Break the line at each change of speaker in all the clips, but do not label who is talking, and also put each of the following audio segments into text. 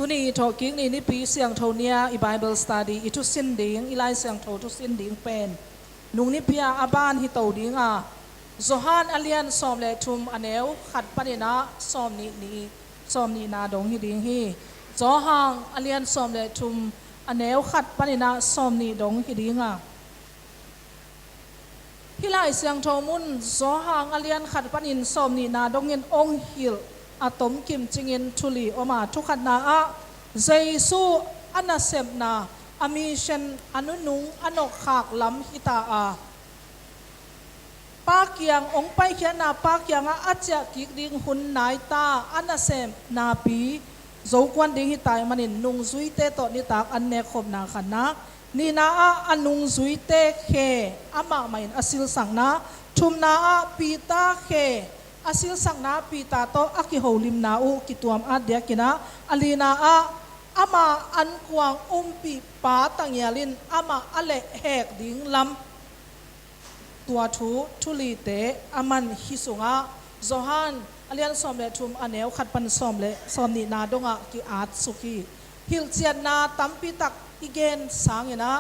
ตุนีทอกิ้งนี่ปีเสียงโทเนียอีไบเบิลสตัดดี้อีทุสินดิ้งอีไลเสียงโททุสินดิ้งเป็นนุ่งนี่พิอาบ้านฮิโตดิ้งโซฮานอเลียนซอมเลทุมอเนวขัดปนินะซอมนี่นาดงฮิดิ้งฮีโซฮางอเลียนซอมเลทุมอเนวขัดปนินะซอมนี่ดงฮิดิ้งฮิไลเสียงโทมุนโซฮางอเลียนขัดปนินซอมนี่นาดงเงินองฮิลอาตมกิมจิงินทุลีออกมาทุกขณะเจสูอันนาเซมนาอามิเชนอนุนุงอนกขากลำฮิตาปากยังองไปเขียนนาปากยังอาจจะกิกดิ้งหุ่นนายตาอันนาเซมนาปีโจกวนดิ้งฮิตายมันนินนุงซุยเตตอนิตากอันเนคบนาขันนักนี่นาอันนุงซุยเตเคอามาไม่อสิลสังนาทุมนาปีตาเคอาศิลสังนาปีตาโตอากิโฮลิมนาอุกิตวมอาเดียกินะอลีนาอามาอันกวางปีปาตังยาลินอามาอเลแหกดิ้งลำตัวทุลีเตอามันฮิสุงโซฮันอเลียนซอมเลทุมอเนวขัดปันซอมเลซอมนีนาดงกิอาตสุขีฮิลเจียนนาตัมปีตักอีเกนสังยนะ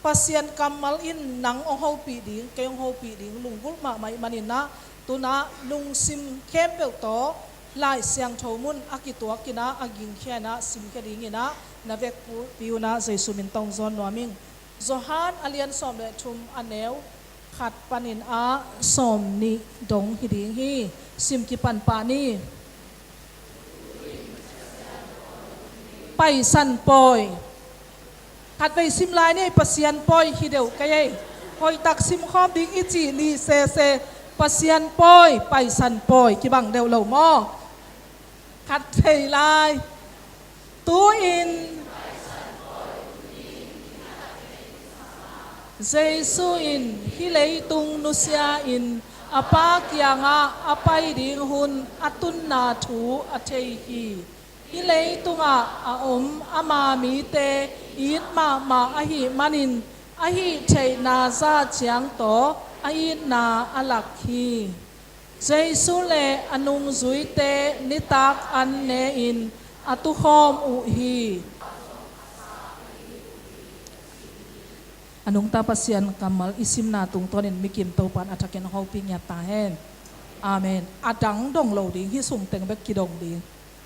ปัสยันกัมมัลอินนังองโฮปีดิ้งเกยองโฮปีดิ้งลุงกุลมาไม่มันินนะตุนาลุงซิมเข้มเปลโตลายเสียงโทมุนอากิตัวกินะอากิงแค่นะซิมแค่ดิ้งนะนาเวกปิวนะใจสุมินตองซอนนัวมิงโซฮานอเลียนซอมเลทุมอเนวขัดปันินซอมนิดงฮิดิ้งฮีซิมกิปันปานีไปสันปอยขัดไปซิมลายนี่ปัสยันปอยฮิเดวกะยัยคอยตักซิมคอมดิ้งอิจิลีเซปัสยันปอยไปสันปอยกิบังเดวเหล่ามอขัดเทลายตูอินเจสูอินฮิเลตุงนุสยาอินอปากยังอไปดิงหุนอตุนนาถูอเทฮีฮิเลตุงอาอมอามามีเตอีดมาอหิมันินอหิเทนาซาเจียงโตอินาอลักฮีเจสุเลอนุงซุยเตนิตักอันเนอินอตุคอมอุฮีอนุงตาปัสยันกัมมัลอิสิมนาตุงตอนินมิกิมโตปันอัตเกนฮอปิงยาตาเฮนอาเมนอดังดงโลดิงฮิสุงเต็งเบกกิดงดิง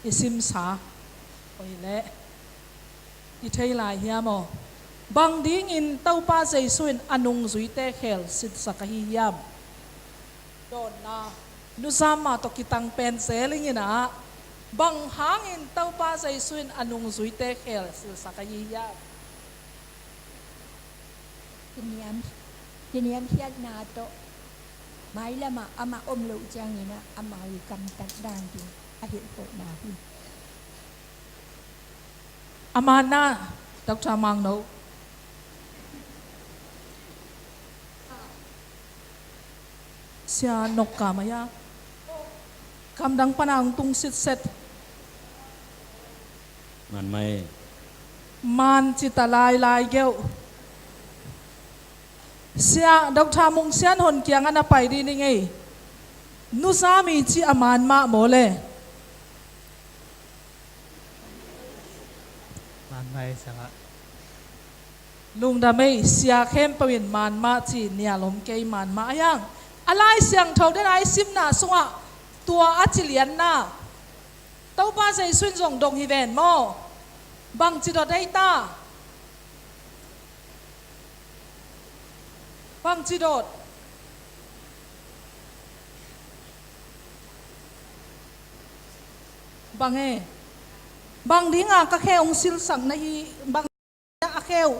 อิสิมสาโอ้ยเละอิเทยลายเฮียโมบางดิ้งอินเต้าป้าใจสุนอนุงซุยเตเขลสิทสักหิยามโดนนะนุสามาตกิตังเป็นเซลิงินะบางหางอินเต้าป้าใจสุนอนุงซุยเตเขลสิทสักหิยาม
ทีนี้เฮียนาโตไม่ละมาอามาอมลูกจังนี่นะอามาอยู่กำตัดด่างจริงอาเหตุโกนาพี่
อามานะดร.มังโนเสียนกกามายาคำดังปนางตุงสิทเซต
มันไม่
มันจิตลายเกลเสียดอกทามุงเสียนหนเกียงอันไปดีนี่ไงนุสามีจีอามานมาโมเล
มันไม่สังะ
ลุงดาไม่เสียเข้มปวินมันมาจีเนี่ยลมเกยมันมายังอะไรเสียงเท่าได้ไรซิมนาสวะตัวอัจฉริยะน่ะเต้าป้าใจสุนจงดงฮิเวนโมบังจิตได้ตาบังจิตดบังบังดิ้งก็แค่องศิลสังในบังอาเคล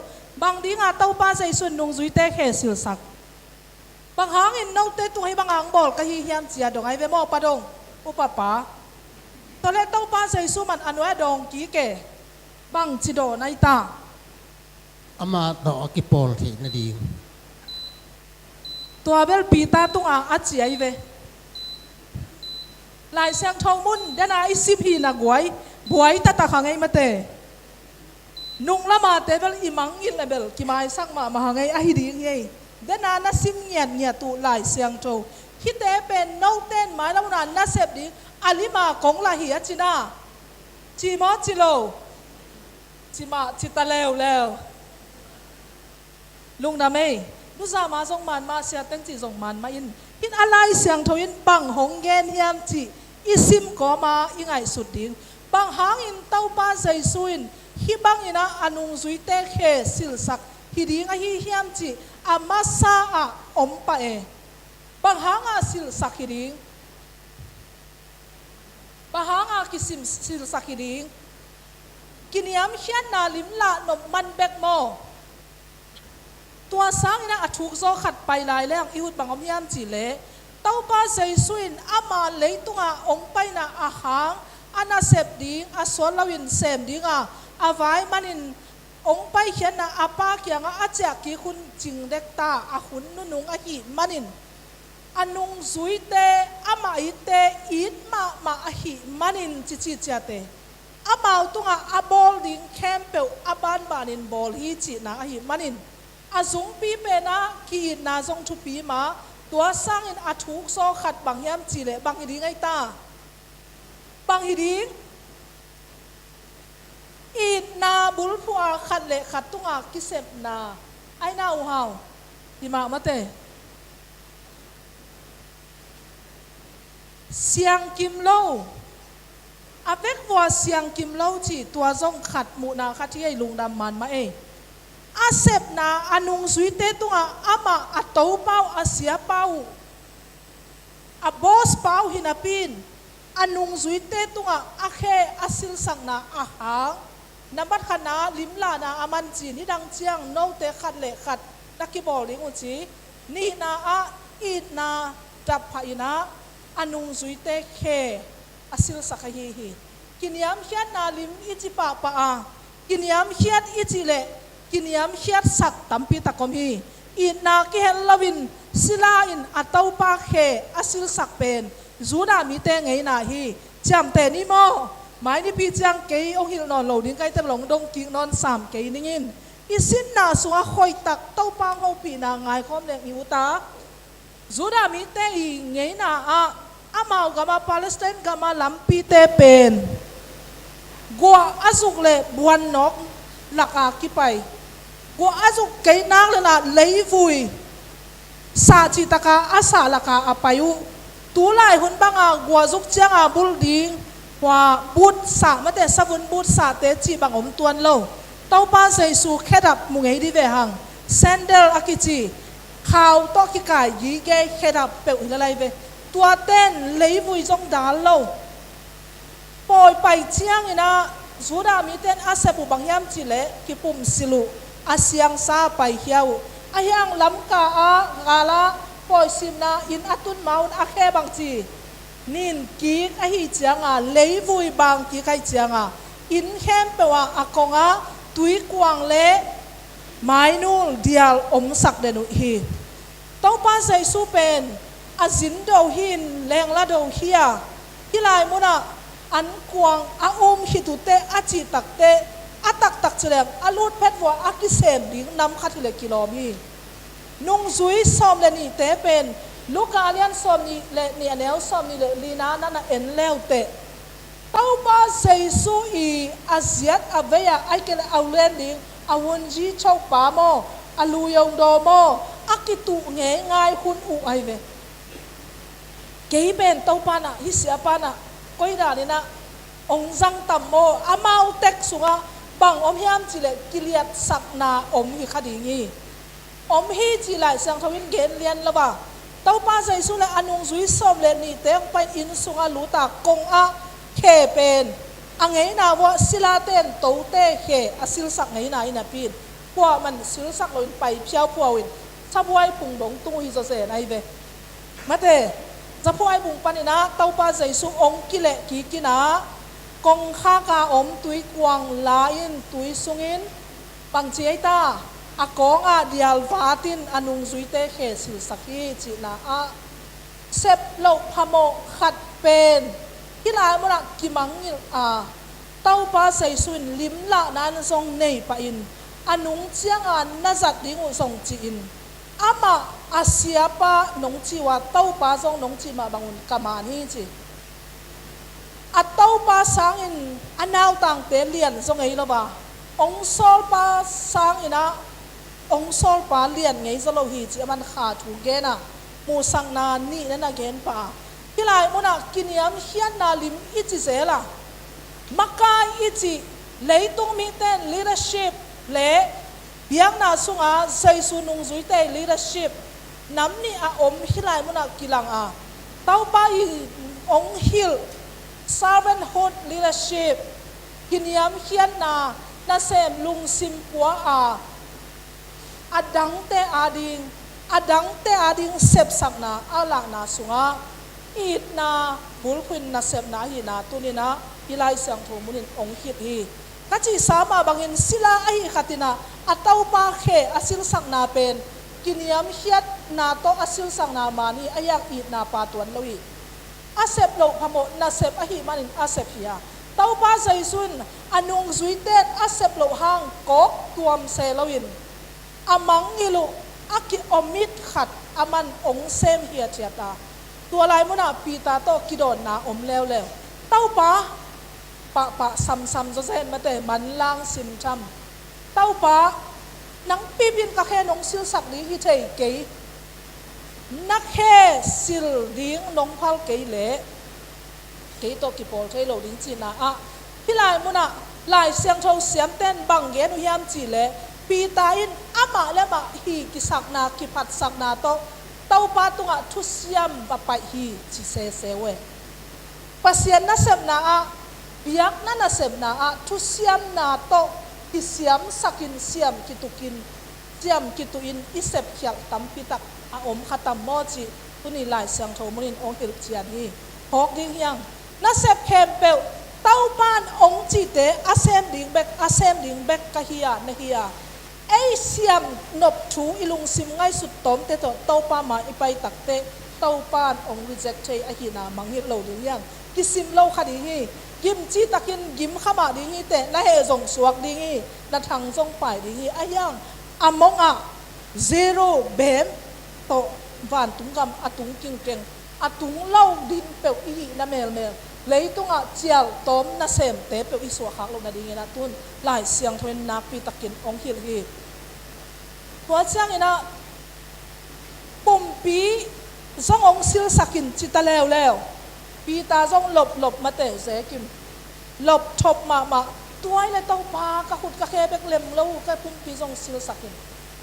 บังดิ้งเต้าป้าใจสุนดงจุยเตะแค่ศิลสักบางหางอินน้องเตตุให้บางหางบอกกะฮิเฮียนเสียดงไอเวมอปะดงอุปปะตอนแรกต้องป้าใส่สู้มันอันว่าดงกี่เกบางจิโดในตา
อามาต่อกิปอลที่นาดี
ตัวเบลปีตาตุงอัดเสียไอเวลายเสียงทองมุนเดนไอซิพีนักไว้บวยตาตาขังไอมาเตนุ่งละมาเตเบลอิมังอินเลเบลกิมายสักมาหางไอไอดีไงเดนานาซิมเงียตุลายเสียงโจคิดแต่เป็นโนเต้นหมายแล้วนานาเสพดีอาลิมาของลาหิอาจินาจีมอจิโล จิมาจิตะแล้วลุงดาเมนุสามาส่งมันมาเสียตั้งจีส่งมันมาอินหินอะไรเสียงทวินบังหงเกนเฮียมจีอิซิมก็มาอิงไงสุดดิ้งบังหางอินเต้าป้าใจสุนฮิบังอินะอนุงซุยเตเคสิลสักฮิดิ้งอะฮิเฮียมจีอามาซาอะอมปะเอบางหางอาสิลสักฮิดิ้งบางหางอากิสิมสิลสักฮิดิ้งกินยามเฮียนนาลิมละนมมันเบกโมตัวสังนะถูกโซขัดไปลายแล้วอิหุดบางอมยามจีเลเต้าป้าใจสุนอามาเลยตุงอาองไปนะอาหางอานาเสพดิ้งอาสวนลวินเสมดิ้งอาไว้มันินองไปเขียนนะอาป้าเกียงอาเจ้ากีคุณจิงเด็กตาอาหุนนุงอาหิมันินอานุงซุยเตอามาอิเตอิดมาอาหิมันินจิจิเจเตอามาตุงอาบอลดิ้งแคมเปลอาบานบานินบอลฮิจินะอาหิมันินอาสงปีเปนะกีดนาทรงทุปีมาตัวสร้างอินอาถูกโซขัดบางยามจีเลบางฮิดิ้งไอตาบางฮิดิ้งอีนาบุลพัวขัดเละขัดตุงอากิเซมนาไอนาอูฮาวที่มามาเตเสียงกิมโลอาเวกวัวเสียงกิมโลจีตัวจงขัดมุนาขัดที่ไอลุงดำมันมาอาเซบนาอนุงสุยเตตุงอามาอัตโตเป้าอาเสียเป้าอาบอสเป้าหินาปินอนุงสุยเตตุงอาเคอาสิลสังนาอาหางนับบัดขณะลิมลานาอามันจีนี่ดังเจียงโนเตขัดเละขัดนักกีบอลลิงอุจีนี่นาอาอีนาดับไผ่นาอนุงสุยเตเคอาสิลสักฮีกินยามเขียนนาลิมอิจิปะปะกินยามเขียนอิจิเละกินยามเขียนสักตัมปีตะกอมฮีอีนาเกเฮลวินศิลาอินอัตเอาปาเคอาสิลสักเป็นจูนามีเตงไงนาฮีจำแต่นี่โมหมายนี่พี่จังเกยองหิลนอนเหล่าดิ้งไก่เต็มหลงดงกิ่งนอนสามเกยนิ่งินอิสินนาสัวคอยตักเต้าปังเอาปีนางไงคอมเล็กมิวตาจูดามีเตอีไงนาอามาวกามาปาเลสไตน์กามาลัมปีเตเป็นกัวอาสุกเล่บวนนกหลักอาคิไปกัวอาสุกเกยนางเลยนะเลยฟุยสาจิตกาอาสาลักาอาปายุตัวไล่หุ่นบังกัวสุกเจียงบุลดิงว่าบูดสามาแต่สวุนบูดสาเตจีบางอมตวนโลเต้าป้าใส่สูแค่ดับมุงไงดีเวหังเซนเดลอากิจีข่าวตอกิกายยีเกแค่ดับเปลวอะไรเวตัวเต้นเลยวุยจงดาโลปล่อยไปเชียงนะสุดามีเต้นอาเซบุบางยามจิเลกิปุ่มสิลุอาเซียงซาไปเฮียวอายังลำกากาลาปล่อยซิมนาอินอัตุนมาอุนอาแค่บางจีนินกีกไอเจียงเลยวุยบางกีกไอเจียงอินเข้มเปว่าอากงตุยกวางเละไม้นูลเดียลอมสักเดนุฮีต้องป้าใส่สู้เป็นอาจินโดหินแรงละโดเฮียที่ลายมุนะอันกวางอาอมฮิตุเตอาจิตักเตอาตักเฉลงอาลูดเพชรวัวอากิเซมดิ้งนำคัดที่เลกิโลมีนุ่งซุยซอมเลนี่เตเป็นลูกอาเลียนสอมนี่เลนี่อันเอลสอมนี่เลลีนานั่นเอ็นเลวเตะเต้าบ้าเซซูอีอาเซียตอาเวียไอเกลเอาเลนดิ้งอาวุนจีชาวป่าโมอาลูยองโดโมอากิตุเงยง่ายคุณอุไอเวเกย์เป็นเต้าปานะฮิเสียปานะก้อยดานี่นะองจังตัมโมอามาอุเต็กสุงะบังอมยามจิเลกิเลียดสักนาอมฮิคดีงี้อมฮีจิไลเสียงทวินเกนเลียนละบ่าเต้าป้าใจสู้และอนุงซุยส้มเลนี่เตงไปอินสุงาลูตากงอาเคเป็นอังไงนาวะศิลาเต้นโตเตเคอสิลสักไงนาอินาปีนพวกมันศิลสักลอยไปเพียวพวกวินชาวไอ้ปุ่งดงตุ้งฮิโซเซนไอเวมาเตจะพวกไอ้ปุ่งปันนะเต้าป้าใจสู้องกิเลกีกินากงข้ากาอมตุยกวางลาอินตุยสุงินปังเจียตาอากงเดียลฟาตินอนุงซุยเตเคสิลสักฮีจีนาเซบโลพโมขัดเป็นที่ลายมันกิมังยิเต้าป้าใส่สุนลิมละนั้นทรงเนยปะอินอนุงเจียงน่าจัดดิ้งทรงจีอินอามาอาเซียป้านงจีว่าเต้าป้าทรงนงจีมาบังุนกามานี่จีอัตเต้าป้าสังอินอันนาวต่างเตเลียนทรงไงละบ่า ong sol pa sang ina ong sol pa lian ngei zalo hi chi aman kha thu ge na mu sang na ni na gen pa hilai muna kiniam hian na lim ichi zela makai ichi leitung mi ten leadership le biang na sunga jaisu nung zui te leadership nam ni a om hilai muna kilang a tau pa i ong hil servanthood leadership kiniam hian na sem lung sim kwa a adang te ading sep sak na ala na sunga it na bulpin na sep na hi na tunina hilai sang tho munin ong hit hi kachi sama bangin sila ai khatina atau pa khe asil sak na pen kiniam hiat na to asil sang na mani ayak it na pa tuan loi asep lo phamo na sep a hi manin asep hiya tau pa jaisun anung zuitet asep lo hang kok tuam se loin amang ngilu aki omit khat aman ong sem hiya chiata tua lai muna pita to kidon na om lew tau pa sam zo zen mate man lang sim cham tau pa nang pipin ka khe nong sil sak li hi thei ke na khe sil ding nong phal ke le ke to ki pol thei lo ding chi na a hilai muna lai siang tho siam ten bang ge nu yam chi le pita in ama le ma hi ki sak na ki phat sak na to tau pa tunga thu siam ba pai hi chi se we pasien na sep na a biak na sep na a thu siam na to ki siam sakin siam kitukin siam kituin isep khial tampitak a om khatam mo chi tuni lai sang tho munin ong hil chian hi hok ding yang na sep khem pe tau pan ong chi te asem ding bek ka hiya na hiya ai siam nop thu ilung sim ngai sut tom te to tau pa ma ipai takte tau pan ong reject thei a hi na manghit lo ding yang kisim lo khadi hi gim chi takin gim khama ding hi te na he zong suak ding hi na thang zong pai ding hi ayang among a zero bem to van tung gam atung king keng atung lo din pe i na mel leitung a chial tom na sem te pe i so khak lo na ding na tun lai siang thoin na pi takin ong hil hi tua chang ina pumpi zong ong sil sakin chita lew pi ta zong lop mate ze kim lop thop ma tuai le tau pa ka khut ka khe bek lem lo ka pumpi zong sil sakin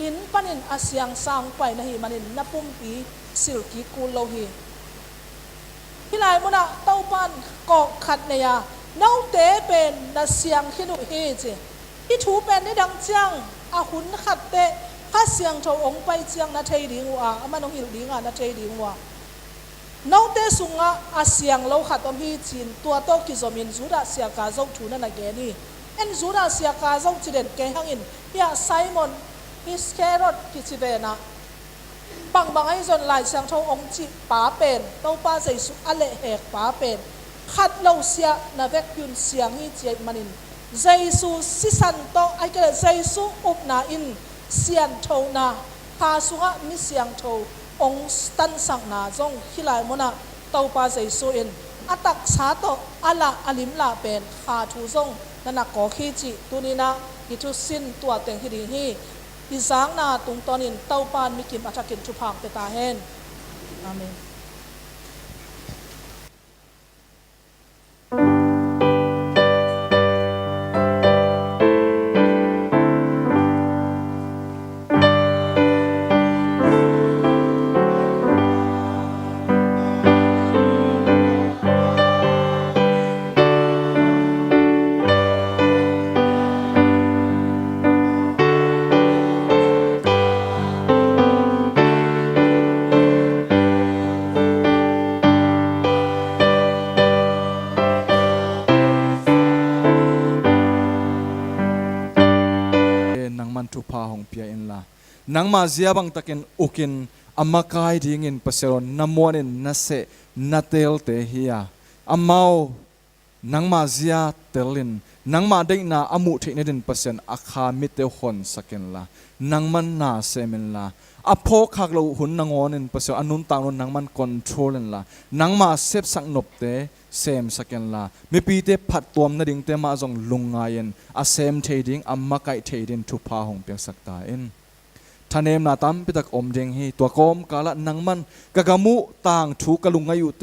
in panin asyang sang pai na hi manin na pumpi sil ki ku lo hi hilai muna tau pan ko khat ne ya nau te pen na siang khinu hi che hi thu pen ni dang chang a hun khat te kha siang tho ong pai chiang na thei ding wa amanong hil ding na thei ding wa nau te sunga a siang lo khat om hi chin tua to ki zomin zura sia ka zo thu na ge ni en zura sia ka zo chiden ke hangin ya Simon Iscariot ki chidena bang ai zon lai sang tho ong chi pa pen to pa jaisu ale hek pa pen khat lo sia na vek yun siang hi che manin jaisu sisan to ai ka jaisu up na in sian tho na ka sunga mi siang tho ong stan sang na jong hilai mona to pa jaisu in atak sa to ala alim la pen kha thu jong nana ko khi chi tunina ki thu sin tua teng hi ding hi izang na tung tonin tau pan mi kim atakin thu phang pe ta hen amen
nang ma zia bang takin ukin amakai dingin paseron namonin nase natel te hiya amau นังมาเซียเตลินนังมาได้นาอมุเทนดินเปอร์เซ็นต์อาคามิเตหอนสักเกนละนังมันนาเซมินละอพอคักเราหุ่นนังอนินเปอร์เซ็นต์อนุนต่างนังมันคอนโทรลละนังมาเซฟสักนบเตเซมสักเกนละมีปีเตผัดตัวมนดิ่งเตมาจงลุงไงยันอาเซมเทดิ่งอามาไกเทดินทุพาหงเปียงสักตาอินท่านเอ็มนาตัมปิตักอมเดงฮีตัวกอมกาละนังมันกะกะมุต่างถูกะลุงอายุเต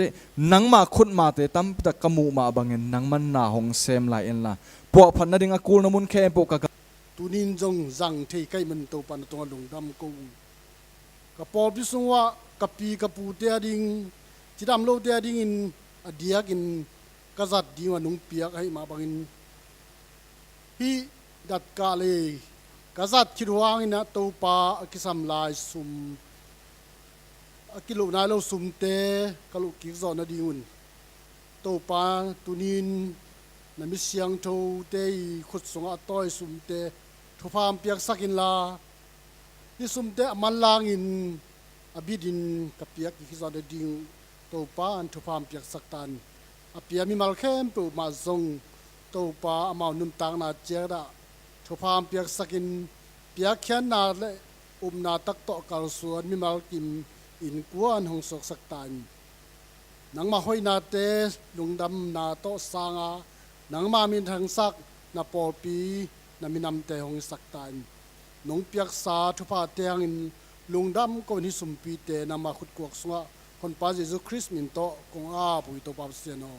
นังมาขุดมาเตตัมปิตักกะมุมาบังเงินนังมันนาหงเซมลายเอ็นละพวกพันนาดิงอากูลนมุนแค่พวกกะ
ตุนินจงจังเทไกมันโตปันตรงลงดำกูกะปอบิสุงวะกะปีกะปูเตียดิงจิดำโลเตียดิงอินอเดียกินกะจัดดิงวะนุงเปียกให้มาบังอินฮีดัดกาเลกษัตริย์คิดวางนะตัวปาอกิสัมลายสุมอกิโลนายเราสุมเตกะลุกิกซอนดีอุนตัวปาตุนินนมิเสียงโทเตยขุดสงอต้อยสุมเตทุพามเปียกสักินลาที่สุมเตมันลางอินอบิดินกับเปียกกิกซอนดีตัวปาอันทุพามเปียกสักตันอเปียมีมัลเข้มปูมาซงตัวปาอมานุนตังนาเจระทุพามเปียกสักินเปียกแค่นาเลนาตักโตกาลสวนมีมัลกิมอินกวนหงสกสักตันนังมาห้อยนาเตลุงดำนาโตสางานังมามินทางสักนาปอปีนามินำเตหงสักตันนงเปียกสาทุพาเตียงอินลุงดำก็นิสุมปีเตนามาขุดกวกสงะคนพระเยซูคริสต์มินโตกงอาปุยโตปาเสนอ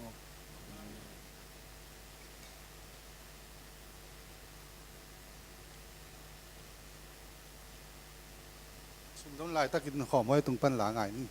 สมต้องลายตะกินหอมไว้ตรงปั้นหลาไงนี่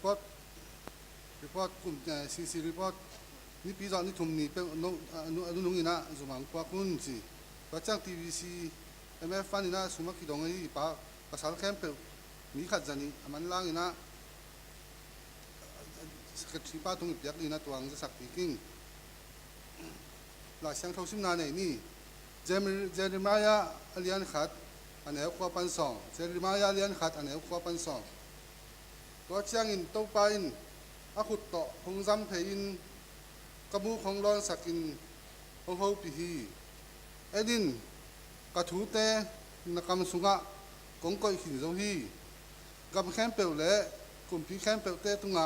report kum CC report ni pi ni thum ni pe no anu nung ina zumang kwa kun si chang TVC MF fan ina suma ki dong ai pa pasal camp mi khat jani aman lang ina secretary pa tung piak ina tuang za sak king la siang thau sim na nei ni Jeremiah alian khat ane kwa pan song Jeremiah alian khat ane kwa pan songก็เชียงอินโตปาอินอาขุดโตคงจำเพยินกมูของร้อนสักินของเขาปีฮีเอ็ดินกระถูเตนักกำสุงะกงก้อยขินเจ้าฮีกำแค้นเปลวเละกลุ่มพี่แค้นเปลวเตตุงะ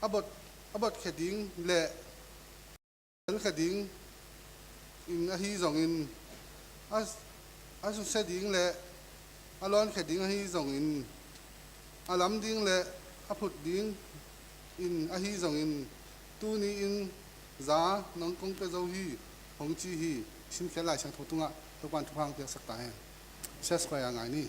อบดเขดิงเละเขดิงอินอาฮีสองอินอาสุเสดิงเละอาร้อนเขดิงอาฮีสองอินอาลำดิ้งเละอาพุดดิ้งอินอาฮีสองอินตู้นี้อินจ้าน้องกงเปเจ้าฮีหงจีฮีสินแค่หลายช่างทุตุงะทุกวันทุกครั้งเปียกสักตาแห่งเชื่อสกยังไงนี่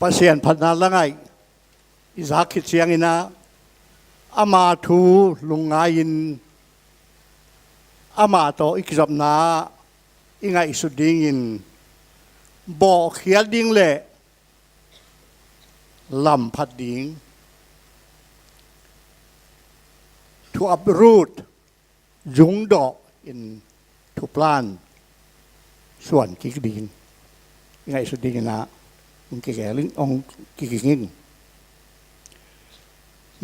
pasien phatna langai izakit siang ina ama thu lungain ama to ikizap na inga isudingin bo khial ding le lam phat ding to uproot jung do in to plant ส่วนกิกดิงไงสุดดิงนะมันกิกแก่ลิงองกิกงิง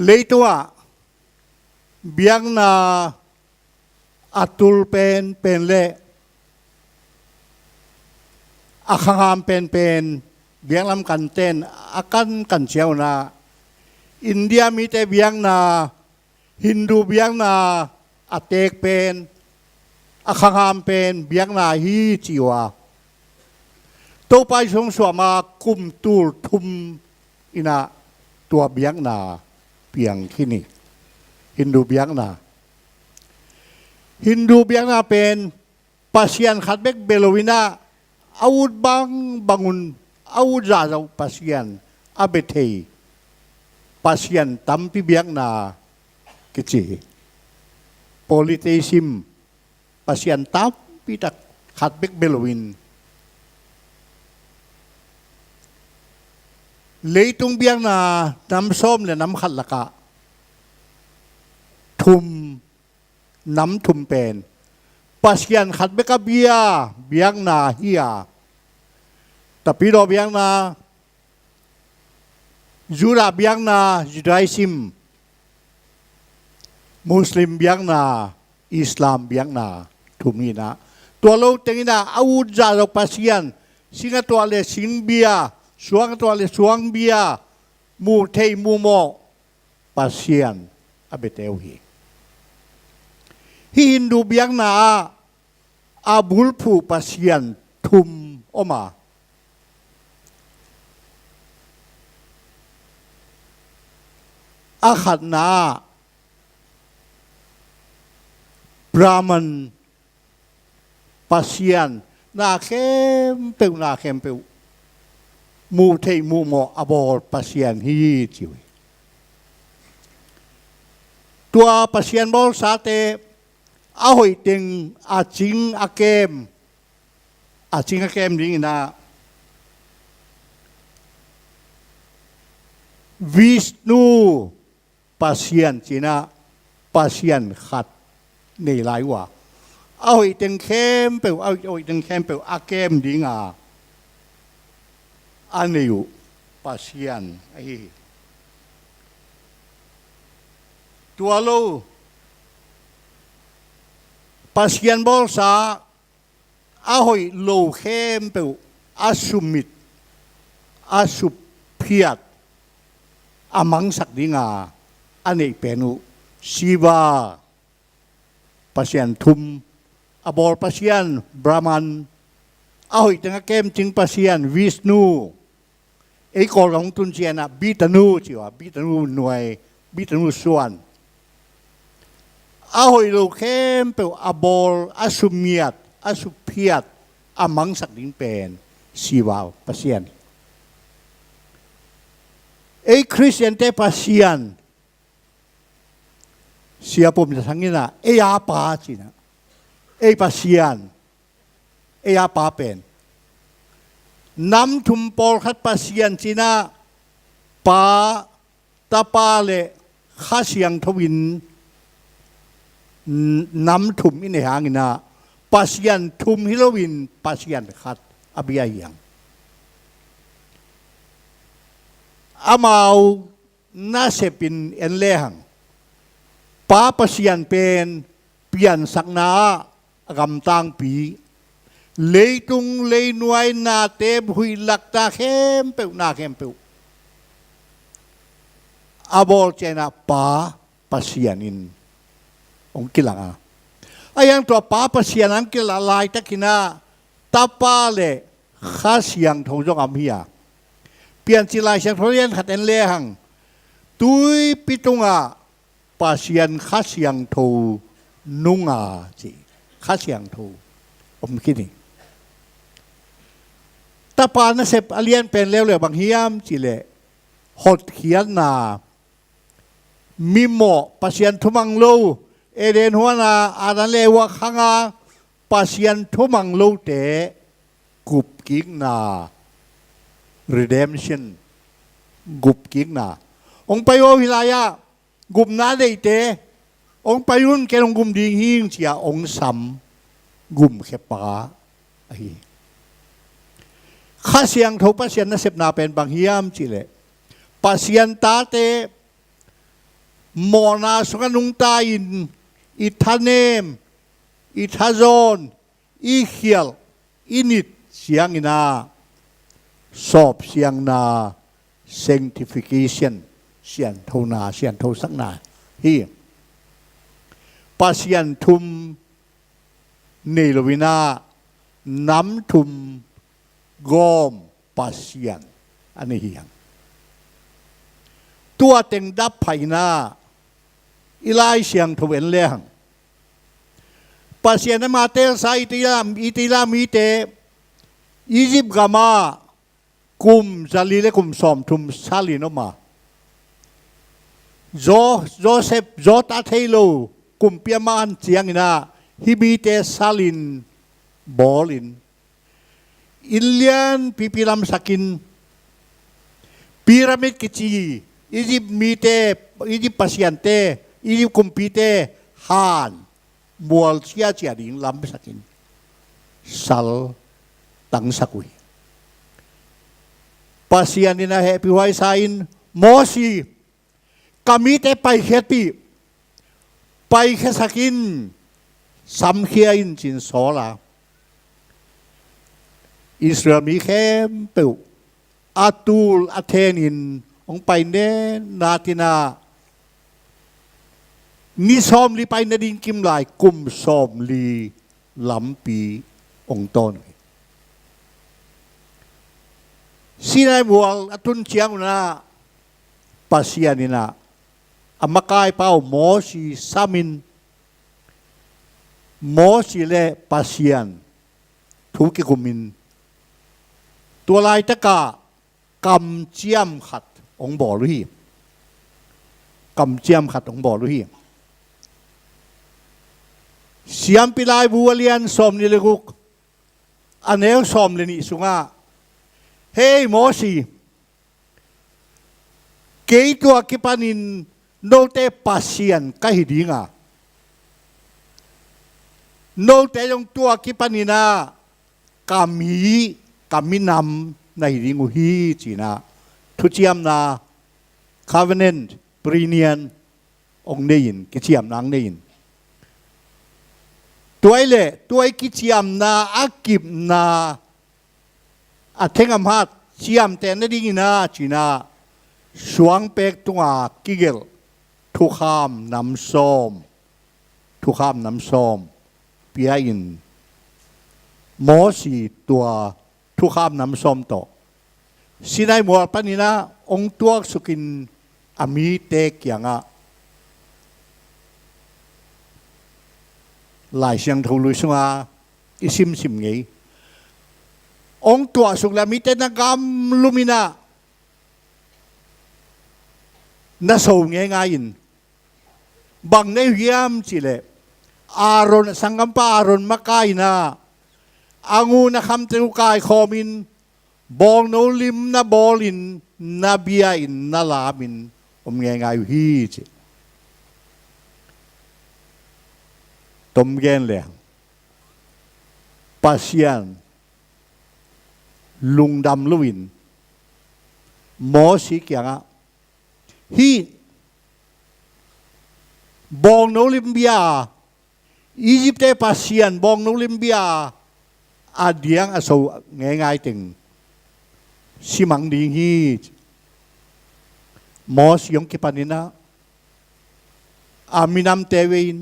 เลยตัวเบียงนาอัตุลเป็นเละอาคางามเป็นเบียงลำกันเต้นอากันกันเชียวนาอินเดียมีแต่เบียงนาฮินดูเบียงนาอาเตกเป็นอาคางามเป็นเบียงนาฮีจิวาตัวไปสงสวมาคุมตูลทุมอินาตัวเบียงนาเปียงที่นี่ฮินดูเบียงนาเป็นปัสยันขัดเบกเบโลวินาอาวุธbangunอาวุธราชปัสยันอาเบเทปัสยันตั้มพิเบียงนากิจpolitisim pasien tap pitak khatbek belowin leitung biang na nam som le nam khat laka thum nam thum pen pasien khatbek bia biang na hiya tapi do biang na jura biang na judaism muslim biang na Islam biang na tuminaตัวเราเต็งนะอาวุธจาเราปัสยันสิงตัวเลสิงเบียสวงตัวเลสวงเบียมูเทมูโมปัสยันอเบเตวฮีฮินดูเบียงนาอาบุลผูปัสยันทุมออกมาอาขัดนาบรามันปัสยันนาเข้มเปวนาเข้มเปวมูเทมูโมอบอลปัสยันฮีจิวตัวปัสยันบอลสาเตอาหอยติงอาจิงอาเกมดิ้งนะวิสนูปัสยันจีนะปัสยันขัดในหลายว่าเอาอีกเข้มเปล่าเอาอีกเข้มเปล่าอาเกมดิ้งอันนี้อยู่ปัสยันไอ้ตัวเราปัสยันบอลสาเอาอีกโลเข้มเปล่าอาสุมิดอาสุเพียดอามังสักดิ้งอันนี้เป็นชีวาpasien thum abol pasien brahman ahoy tanga kem ching pasien Vishnu ei kol gong tun chiana bitanu chiwa bitanu nuai bitanu suan ahoy lo kem pe abol asumiat asupiat amang sak ding pen siwa pasien ei Christian te pasien siapa pun sangina apa cina pasien apa pen nam tumpol khat pasien cina pa tapale khasiang thawin nam thum ini hangina pasien thum hilowin pasien khat abiyang amau nasepin enlehangป้าปัสยันเป็นเปลี่ยนสักนากำตังปีเลยตุงเลยนวยนาเตบหุยหลักตาเข้มเปวนาเข้มเปวอาบอลเจนะป้าปัสยันินองกิลังอายังตัวป้าปัสยันอังกิลลายตะกินาตาป้าเลข้าเสียงทงจงอำเฮียเปลี่ยนจิลายเสียงทเรียนขัดเอ็นเลหังตุยปิตุงpasien khas yang tu nunga ji khas yang tu om kini ตาปานะเสพอเลียนเป็นแล้วเลยบางเฮียมจิเลหดเขียนนามีหมอปัสยันทุมังโลเอเดนหัวนาอาดันเลวะขังอาปัสยันทุมังโลเตกุบกิกนา redemption กุบกิกนาองไปโอวิลายะกุบนาได้เตองไปรุ่นแกลงกุมดิงหิงเสียองสัมกุมเขปาไอข้าเสียงทุปัสยันนะเสพนาเป็นบางเฮียมจิเลปัสยันตาเตมอนาสกันุงตาอินอิทาเนมอิทาโซนอิเขียลอินิดเสียงอินาสอบเสียงนา sanctification เสียงเท่านาเสียงเท่าสักนาฮีปัสยันทุมเนลวินาน้ำทุมกอมปัสยันอันนี้เฮียงตัวเต็งดับไผ่นาอีไลเสียงทเวนเลี้ยงปัสยันมาเตลไซอิติลามีเตอียิปต์กามากุมซาลีและกุมสอมทุมซาลีนอมาโจเซฟโจตาเทโลกุมเปียมันเสียงนาฮิบีเตซาลินบอลินอินเลียนปิปิลัมสักินพีระมิดกิจีอียิปต์มีเตอียิปต์ปัสยันเตอียิปต์กุมปีเตฮานมัวเชียเจียดิงลัมสักินสัลตังสักุยปัสยันนี่นะเฮปิไวไซน์โมซีกามีเตไปเขติไปเขสักินสัมเขียอินจินโซลาอิสราเอลมีแค่เปิวอาตูลอาเทนินองไปเนนาตินานิซอมลีไปนดินกิมลายกุมซอมลีลำปีองต้นสินายบัวอตุนเชียงนาปัสยานินาอามากายเป้าโมสีสามินโมสีเลปัสยันทุกิกุมินตัวลายตะกากำเจียมขัดองบ่อลุยกำเจียมขัดองบ่อลุยเสียมปิลายบัวเลียนสมนิเลกุกอันเอลสมเลนิสุงาเฮ้ยโมสีเกยตัวกิปานินโนเตปัสยันกะหิดิงาโนเตยงตัวกิปานินากามินำในริงูฮีจีนาทุเจียมนาคาเวเนนต์ปรีเนียนองเนยินกิเจียมนางเนยินตัวเล่ตัวกิเจียมนาอากิบนาอัเทงอมฮัดเจียมแต่นดิ่งนาจีนาสวงเป็กตัวกิเกลทุกขามน้ำส้มเปียอินโมสีตัวทุกขามน้ำส้มโตสินายมัวปนินาองตัวสุกินอามีเตกยังอ่ะหลายเสียงทูลุสงาอิซิมไงองตัวสุกละมีเตนักรรมลูมินาน่าสูงง่ายๆบังในเยี่ยมจิเลอารอนสังกัมปาอารอนมากายนาอางูนะคำตรุกายคอมินบองโนลิมนะบอลินนาเบียอินนาลามินง่ายๆฮีจิตมเกนเลยปัสยันลุงดำลุวินหมอสีเกียงะฮีบองโนลิมเบียอียิปต์ปัสยันบองโนลิมเบียอาเดียงอาสูง่ายๆถึงสิมังดีฮีหมอสยงกิปานินะอามินามเตวิน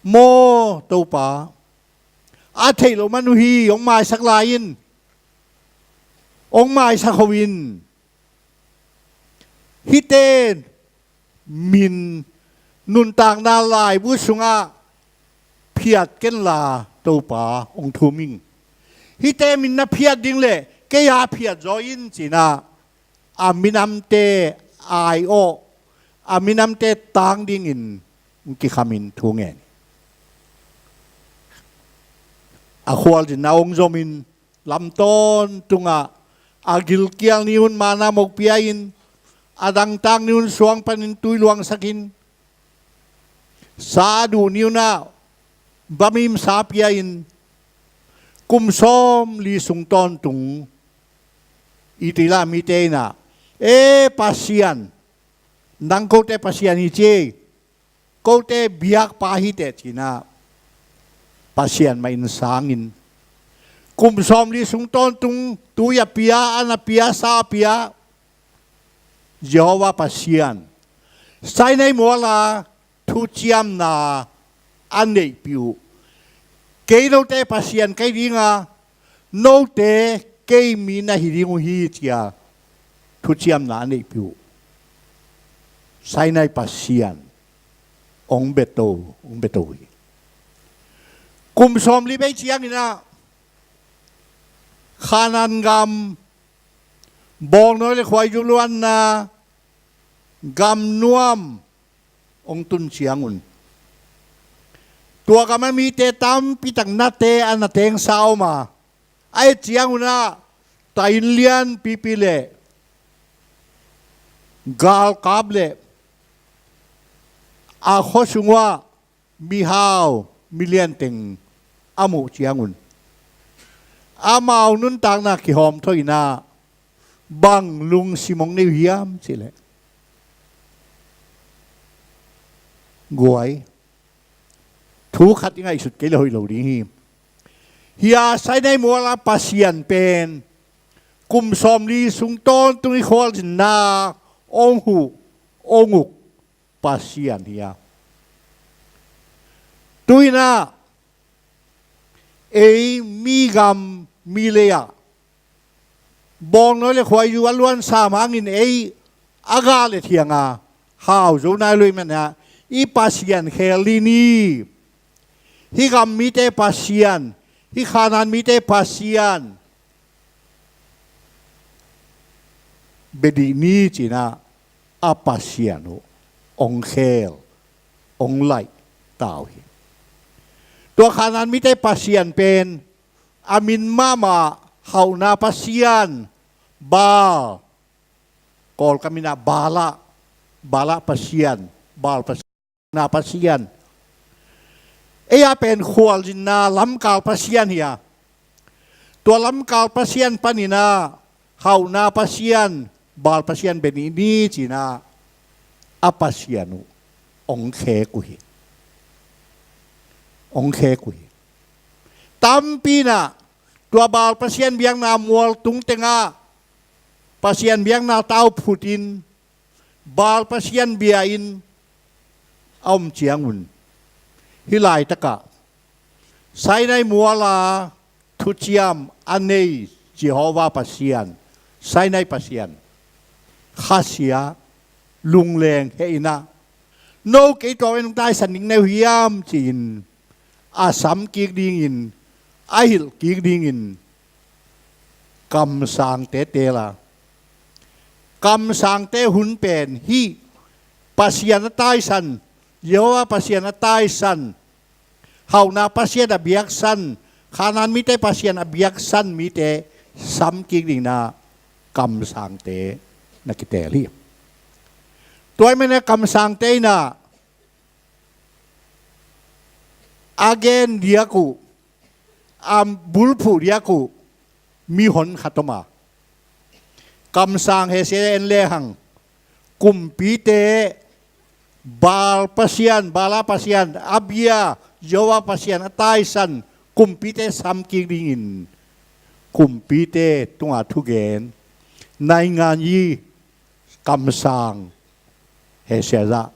โมตัวป่าอาเทโลมานุฮีองมาสักลายินองมาสักขวินฮิเตนมินนุนต่างนาลายบุษงาเพียดเกนลาตัวป่าองทูมิงฮิเตมินนับเพียดดิ้งเล่ เกียเพียจอยน์จีน่าอามินำเตไอโออามินำเตตังดิ่งอินกิขามินทุ่งเงินอาควอลจินาองจอมินลำต้นตุงอากิลเกียลนิวนมานามกพิอินอาดังตังนิวนสวงปันินตุยลวงสักินสาดูนิวนาบะมิมสาพิอินกุมซอมลีสุงตอนตุงอิติลามิเตนะpasien nang ko te pasien iche ko te biak pahi te china pasien main sangin kum som li sung ton tung tu ya pia ana pia sa pia Jehovah pasien sai nei mola thu chiam na an nei piu ke no te pasien kai dinga no te ke mi na hi ringu hi chia thu chiam na nei piu sai nai pasien ong beto kum som li bei chiang ina khanan gam bong no le khwai ju luan na gam nuam ong tun chiangun tua kama mi te tam pitang na te an teng sao ma ai chianguna tain lian pipile gal kable a khosungwa mihau million teng amu chiangun amau nun tang na ki hom thoina bang lung simong ne hiam chile guai thu khat ngai sut ke loi lo ding hi hiya sai nei mola pasien pen kum som li sung ton tui khol na ong hu onguk pasien hiya tuina mi gam mi leya bong no le khwai yu alwan sa mangin aga le thianga hau zo na loi man ha i pasien khelini hi gam mi te pasien hi khanan mi te pasien bedi ni china a pasien ong khel ong lai tao hiตัวขนาดมิได้ปัสยันเป็นอามินมาเขานาปัสยันบากอลกามินาบาละปัสยันบาลปัสนาปัสยันเป็นขวลจินนาล้ำกาลปัสยันเฮียตัวล้ำกาลปัสยันปานินาเขานาปัสยันบาลปัสยันเป็นนี้จีนาอาปัสยันุองเคกุยองเคกุยตัมปีน่ะตัวบาลpasien biang na mual tung tenga pasien biang na tau putin bal pasien biain om chiangun hilai taka sai nai muala thu chiam anei Jehovah pasien sai nai pasien khasia lungleng heina no ke to en tai saning ne hiam chin asam kik ding in ahil kik ding in kam sang te la kam sang te hun pen hi pasien tai san Yehowa pasien tai san hau na pasien abiak san khanan mi te pasien abiak san mi te sam kik ding na kam sang te na kiteli toy mena kam sang te na again diaku bulpu diaku mi hon khatoma kam sang he se en lehang kumpi te bala pasian abia jowa pasian ataisan kumpi te samki dingin kumpi te tunga thugen nai ngan yi kam sang he se za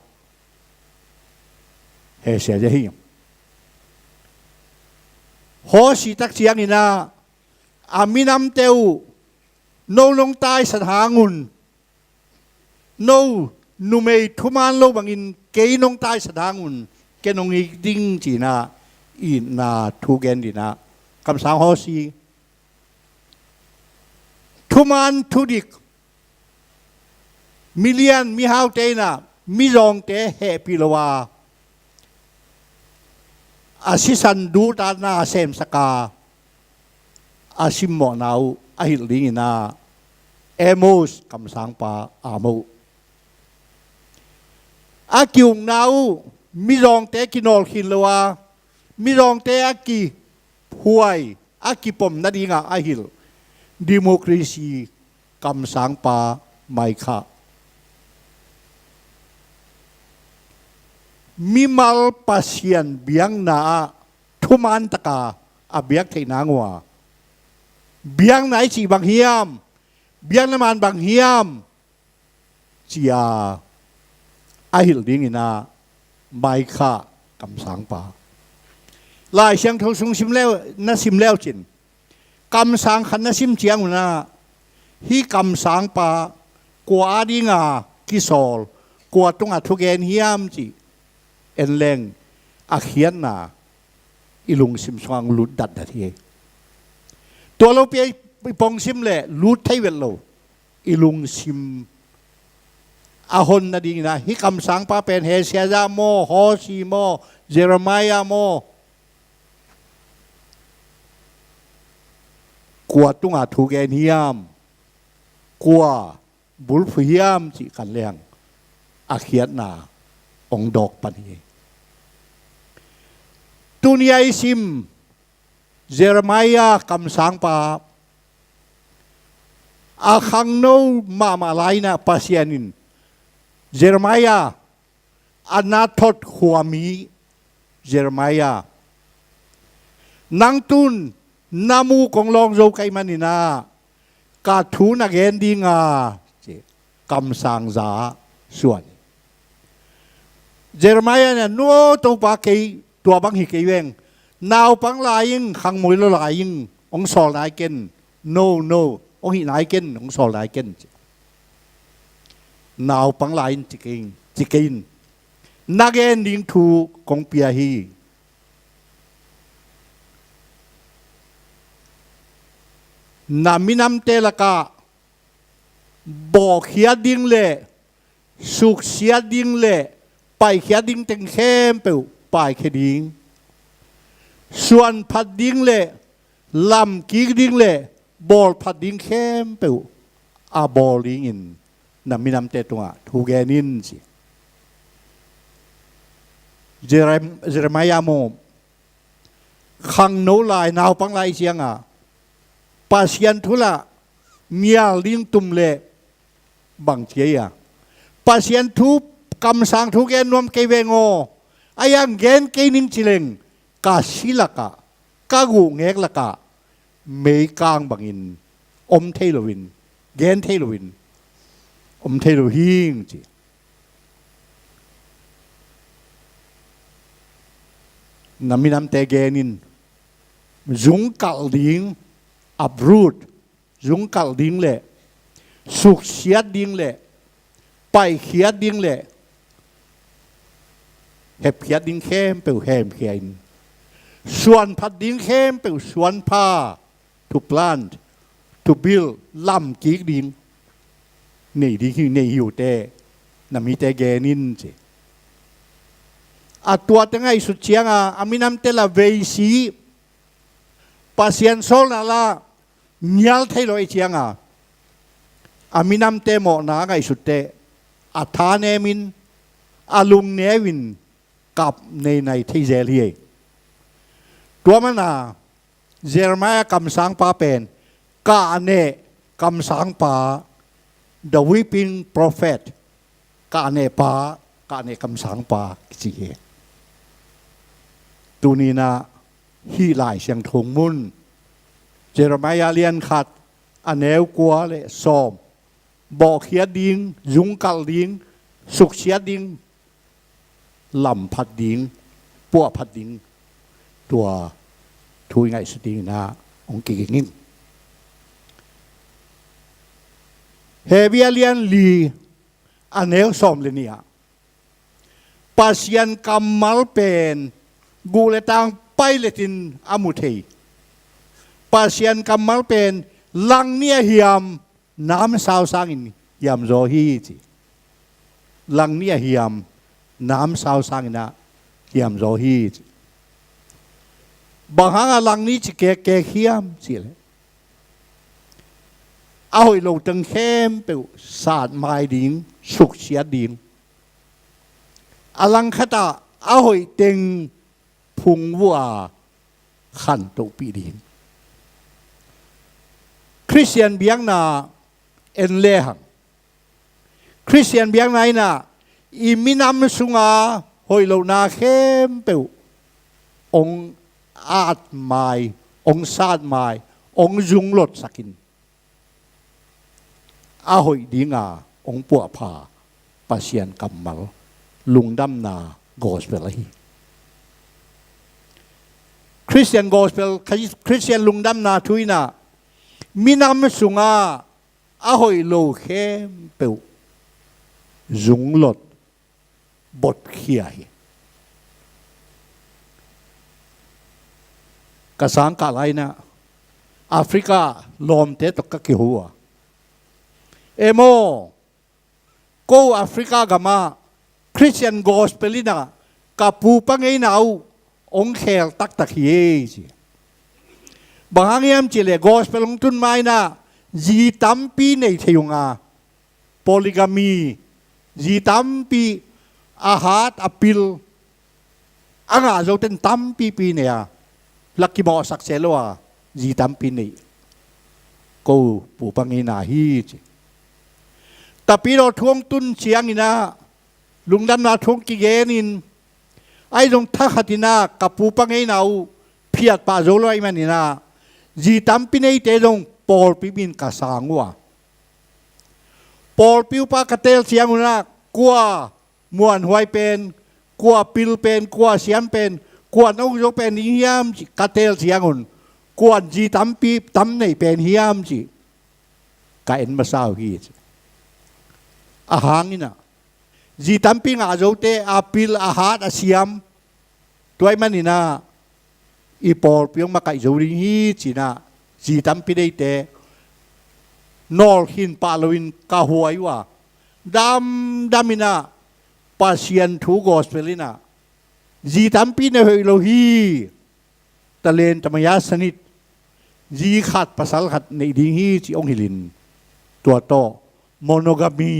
hi ho si tak chiang ina aminam teu no long tai san hangun no numei thuman lo bangin ke nong tai san hangun ke nong ding china i na thu gen dina kam sang ho si ทุมันทุดิกมิเลียนมิฮาวเตนะมิรองเตเฮปิลวาอาศิสันดูตานาเซมสกาอาซิมโมนาวอาฮิลิงนาเอมูสคำสังปาอามูอากิวงนาวมิรองเตกินอลขินลวามิรองเตอากิหวยอากิปมนาดีงาอาฮิลดิโมครีซีคำสังปาไมคะมิมัลปัสยันเบียงนาทุมันตะกาอาเบียกเทนางวาเบียงไหนจีบางเฮียมเบียงน้ำมันบางเฮียมจีอาอาฮิลดิงินาไมคะคำสังปาลายเสียงทงสุงซิมแล้วน่าซิมแล้วจินคำสังขันน่าซิมเจียงนะฮีคำสังปากว่าดิงากิโซลกว่าตรงอัทุเกนเฮียมจีเอ็นแรงอาเขียนนาอิลุงซิมสว่างลุดดัดดัดเฮตัวเราไปปองซิมเล่ลุดไทยเวลโลอิลุงซิมอาหนนาดีนะฮิคำสังปาเป็นเฮเซียจาโมฮอซีโมเจเรมายาโมกว่าตุงอาทุกเอนเฮียมกว่าบุลฟเฮียมจีกันเลียงอาเขียนนาองดอกปันเฮตุนียซิมเจเรมายาคำสังปาอาขังโนมาลายนะปัสยานินเจเรมายาอนาทดขวามีเจเรมายานังตุนนามูของลองโจไกมันนี่นากาทูนักเอนดีงาคำสังจาส่วนเจเรมายาเนี่ยนัวตัวปากเกยตัวบังฮิเกยเวงนาวปังลายิงขังมวยละลายิงองสอลนายเกน no องหินายเกนองสอลนายเกนนาวปังลายิงจิกินนักเอนดิ้งทูของเปียฮีนามินำเตลกาบอกเขียดิ้งเล่สุขเสียดิ้งเล่ไปเขียดิ้งเต็งเข้มเปล่าไปเขียดิ้งส่วนพัดดิ้งเล่ลำกีดิ้งเล่บอลพัดดิ้งเข้มเปล่าอาบอลดิ้งอินนามินำเตตัวทูแกนินสิเจเรมายาโมขังโนลายนาวปังลายเสียงปัสยันทุละมียลิงตุมเล่บังเจียปัสยันทุคำสั่งทุกแกนนวมเกเวงโออายังเกนเกนิงจิเลงกาศิลกะกากูเงกละกะเมกางบังอินอมเทโลวินเกนเทโลวินอมเทโลหิงจีนามินำเตเกนินจุงกัลดิงอับรูดจุงกัลดิงเล่สุขเสียดิงเล่ไปเขียดิงเล่เห็บเขียดิงเข้มเปลวแหมเขียนส่วนพัดดิงเข้มเปลวส่วนผ้าทุกล้านทุกบิลล่ำกีกดิงนี่ดิงนี่หิวเตน่ะมีแต่แกนินสิตัวตั้งไงสุดเชียงอามินำเตละเวซีปัสยันโซลนาลาเนียลไทยลอยเชียงอามินำเตโมนาไงสุดเตอาธาเนมินอาลุงเนวินกับในไทยเจลียตัวมันเจเรมายคำสังปาเป็นกาเนคำสังปา the weeping prophet กาเนปากาเนคำสังปาจีเอตัวนี้นะฮีหลายเสียงทงมุนเจเรมายเลียนขัดอันเอวกัวเลยสอมบอกเขียดิงยุงกัลดิงสุกเชียดิงลำพัดดิงปัวพัดดิงตัวทุยไงสติงนะองค์กิงินเฮเบียเลียนลีอันเอวสอมเลยเนี่ยปัสยันกำมัลเป็นกูเลตังไปเลตินอามุเทปัสยันกำมัลเป็นลังเนียเฮียม น้ำสาวสร้างอินยามโจฮีจีลังเนี่ยยามน้ำสาวสร้างอินะยามโจฮีจีบางครั้งลังนี้จะแก่เขียมสิเลยเอาให้เราตั้งเข้มเปิวศาสตร์ไม้ดิ่งสุขเสียดิ่งอลังคตาเอาให้เต็งพุงวัวขันตุปีดิ่งคริสเตียนเบียงนาเอ็นเลหังคริสเตียนเบียงไหนนะอิมินามสุงาหอยเรานาเข้มเปิวองอาจไม้องศาสตร์ไม้องจุงหลดสักินอาหอยดีงาองปัวผาปัสยันกำมัลลุงดำนาโกสเปลฮีคริสเตียนโกสเปลคริสเตียนลุงดำนาทุยนามินามสุงาอาหอยโลเข้มเปิวจุงหลดบทเขียฮีกษาการอะไรนะแอฟริกาลมเตตกกิหัวเอโมกูแอฟริกากามาคริสเตียนโกสเปลินะกับปูปังไงนาวองเคลตักเฮียจีบางอย่างจิเลโกสเปลงตุนไม่นะจีตัมปีในเทียงอาโพลิกามีจีตัมปีอาหารอพิลอ่างอาจจะเป็นตัมปีเนี่ยลักกี้บอสักเซลว่าจีตัมปีนี่กูปูปังไงนาฮีจีแต่ปีเราทวงตุนเชียงนี่นะลุงดำนาทวงกิเกนินไอ้ลงทักหัดินากับปูปังไงนาเพียดป่าโจลอยมันนี่นะจีตัมปีนี่เตลงปอลปีบินกษางว่าปอลปิวปากเตลเสียงนะกัวมวนหวยเป็นกัวปิลเป็นกัวเสียมเป็นกวนเอายกเป็นเฮียมจิกาเตลเสียงุนกวนจีตัมปีตัมในเป็นเฮียมจิกาเอ็นมาสาวฮีจอาหารนี่นะจีตัมปีงาโจเตอาปิลอาหารอาเซียมตัวมันนี่นะอีปอลเปียงมาไก่โจริฮีจินะจีตัมปีได้เตนอลหินปาลวินกาหวยว่าดำมินะปัสยันทูกอสเปลินะจีตัมปีในเฮโลฮีตะเลนตมยาสนิทจีขัดภาษาขัดในดิ่งฮีจีองฮิลินตัวโตโมโนกามี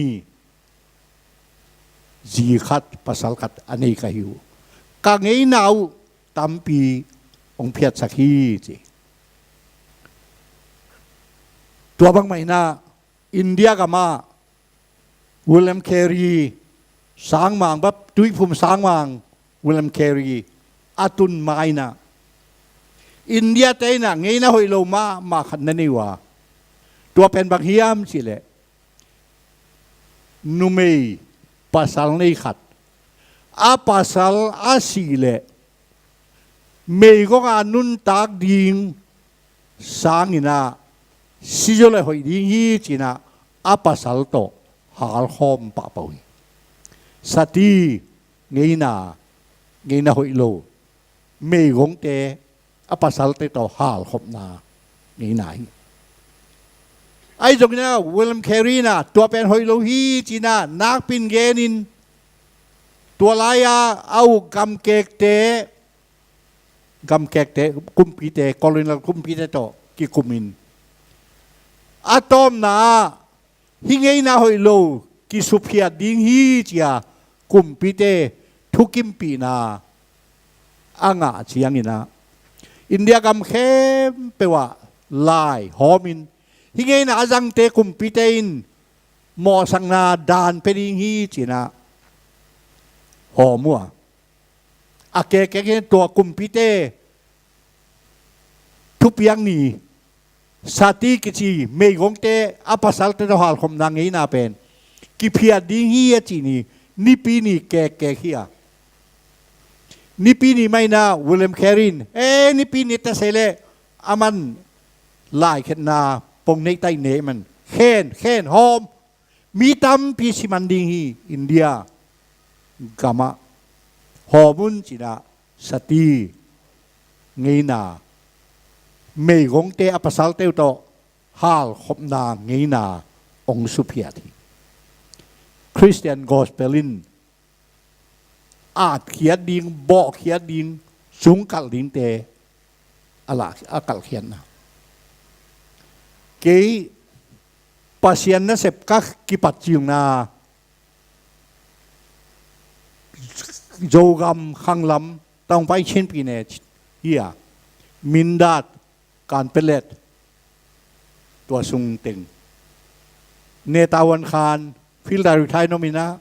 จีขัดภาษาขัดอันนี้ก็หิวกางไงนาวตัมปีองเพียรสักฮีจีตัวบางไม่น่าอินเดียก็มาวิลเลมเครีสางมังแบบดุยภูมิสางมังวิลเลมเครีอาตุนไม้นะอินเดียเตนะไงนะหอยโลมาขันนั่นนี่ว่าตัวเป็นบางเฮียมสิเลยนุเมย์ภาษาในขัดอาภาษาอาสิเลยเมย์ก็งานุนตากดิ่งสางนี่นะสิจเลยหอยดิ่งฮีจีนะอาภาษาโตหาลหอมปะปอยสติไงนะหอยโลเมย์กงเตอภาษาเตโตหาลหอมนาไงนะไอ้ตรงนี้วิลเลมแครีนะตัวเป็นหอยโลฮีจีนะนักปินเกนินตัวลายเอากำเกกเตกุมพีเตกอลินลกุมพีเตโตกิกุมินอะตอมนาฮิงไงนะหอยโลกิสุเพียดิงฮีจียกุมพีเตทุกิมปีนาอ่างเชียงนี่นะอินเดียกำเข้มเปว่าลายหอมินฮิงไงนะจังเตกุมพีเตอินมอสังนาดานเป็นดิงฮีจีนะหอมัวอาเกเกตัวกุมพีเตทุบยังนี่สาธิกิจีเมย์กงเตอภาษาเตโตหาลคมนางไงนาเป็นกิเพียดิงฮีจีนี่นิปีนี่แกเฮียนิปีนี่ไม่น่าวิลเลมแครินนิปีนี่แต่เสเลอามันไล่ขึ้นนาปงในใต้เนมันเข็นหอมมีตั้มพิชิมันดิงฮีอินเดียกามาหอมุนจีน่าสติไงนาเมย์กงเตอภาษาเตโต ฮาลขบนาเงยนาองสุเพียทีคริสเตียนกอสเปลินอาจเขียนดิงบอกเขียนดิงสูงกัลดิงเตอะไรอากัลเขียนนะเกยpasien na sep kak kipat yung na jogam khanglam tong pai chen pi ne hiya mindat kan pelet tua sung teng netawan khan fil dari thai nomina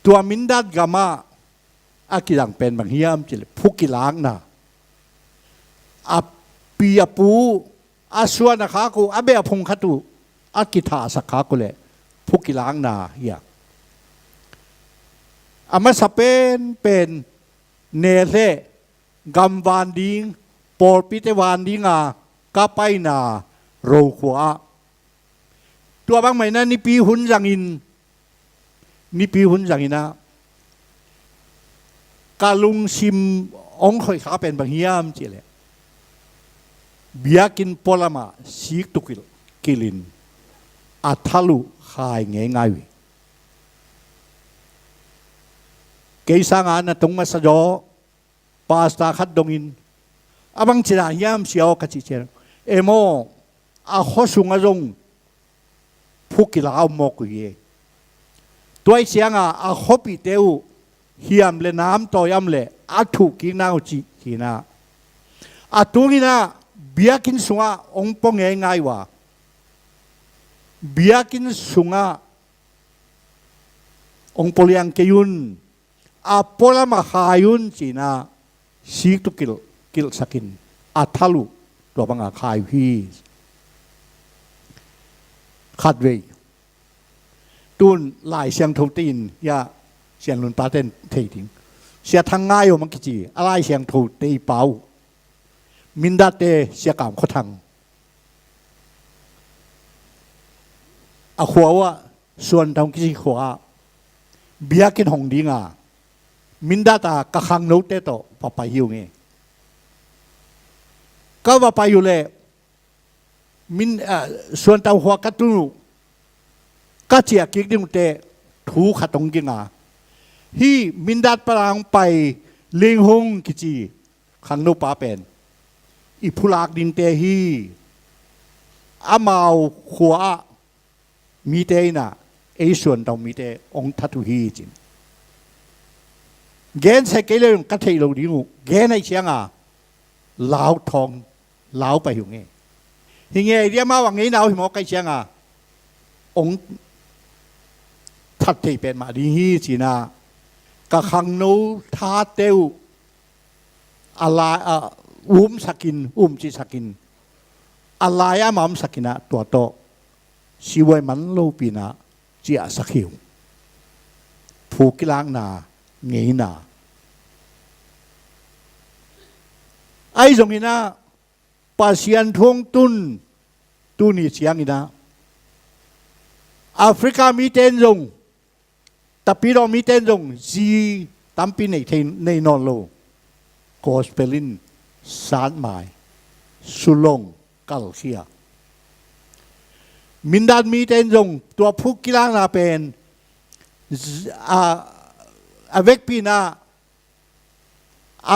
tua mindat gama akilang pen bang hiam chil phukilang na apiapu aswa na kako abe apung khatu akitha sakha ko le phukilang na hiya ama sapen pen nele gamwan ding por pite wan dinga kapai na ro khwa tua bang mai na ni pi hun jangina kalung sim ong khoi kha pen bang hiam chile biakin polama sik tukil kilin athalu khai ngai keisanga na tungma sajo pasta khat dongin abang chira yam siaw kachi cher emo a khosunga jong phukila mo ku ye toy sianga a khopi teu hiam le nam to yam le athu ki nau chi na atungina biakin sunga ongpong ngai wa biakin sunga ongpoliang keyun apola mahayun china sik tu kil sakin athalu to banga khai hi khatwe tun lai siang thau tin ya siang lun pa ten thei ting sia thang ngai o mang ki chi alai siang thau tei pau minda te sia kam kho thang a khwa suan thong ki khwa biakin hong dinga minda ta ka khang no te to papa hiu nge ka wa pa yu le min suan taw khwa ka tu ka chia ki ding te thu khatong ginga hi mindat parang pai ling hong ki chi khang no pa pen i phulak ding te hi amao khwa mi te na e suan taw mi te ong thatu hi chin gen se ke le ka thei lo ding gen ai chianga lao thong lao pa hu nge hi nge ria ma wa nge nau hi mo kai chianga ong that thei pen ma di hi china ka khang no tha teu ala sakin chi sakin alaya mam sakina to to siwai man lo pina chia sakhiu phukilang na ngei na ai zongina pasian thong tun tu ni chiang ina Africa mi ten zong tapiro mi ten zong ji tampi nei thein nei non lo gospelin san mai sulong kal khia mindan mi ten zong tua phuk kilang na pen avec pina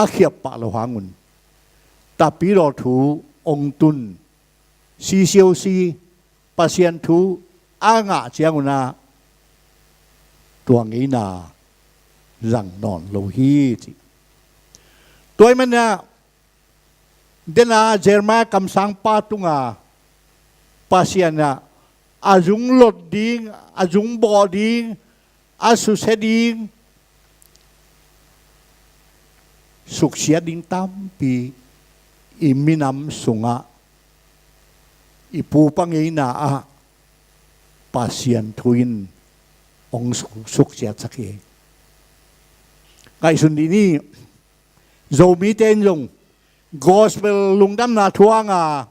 a khiap pa lo hangun tapiro thu ong tun si siêu si pasien thu anga chianguna tua ngi na rang non lo hi chi toy man na dena jerma kam sang pa tunga pasien na azung lot ding azung bo ding asu seding suksia ding tampi iminam sunga ipu pangei na a pasien thuin ong suksia sakhi kai sun ni zo mi ten long gospel lungdam na thuanga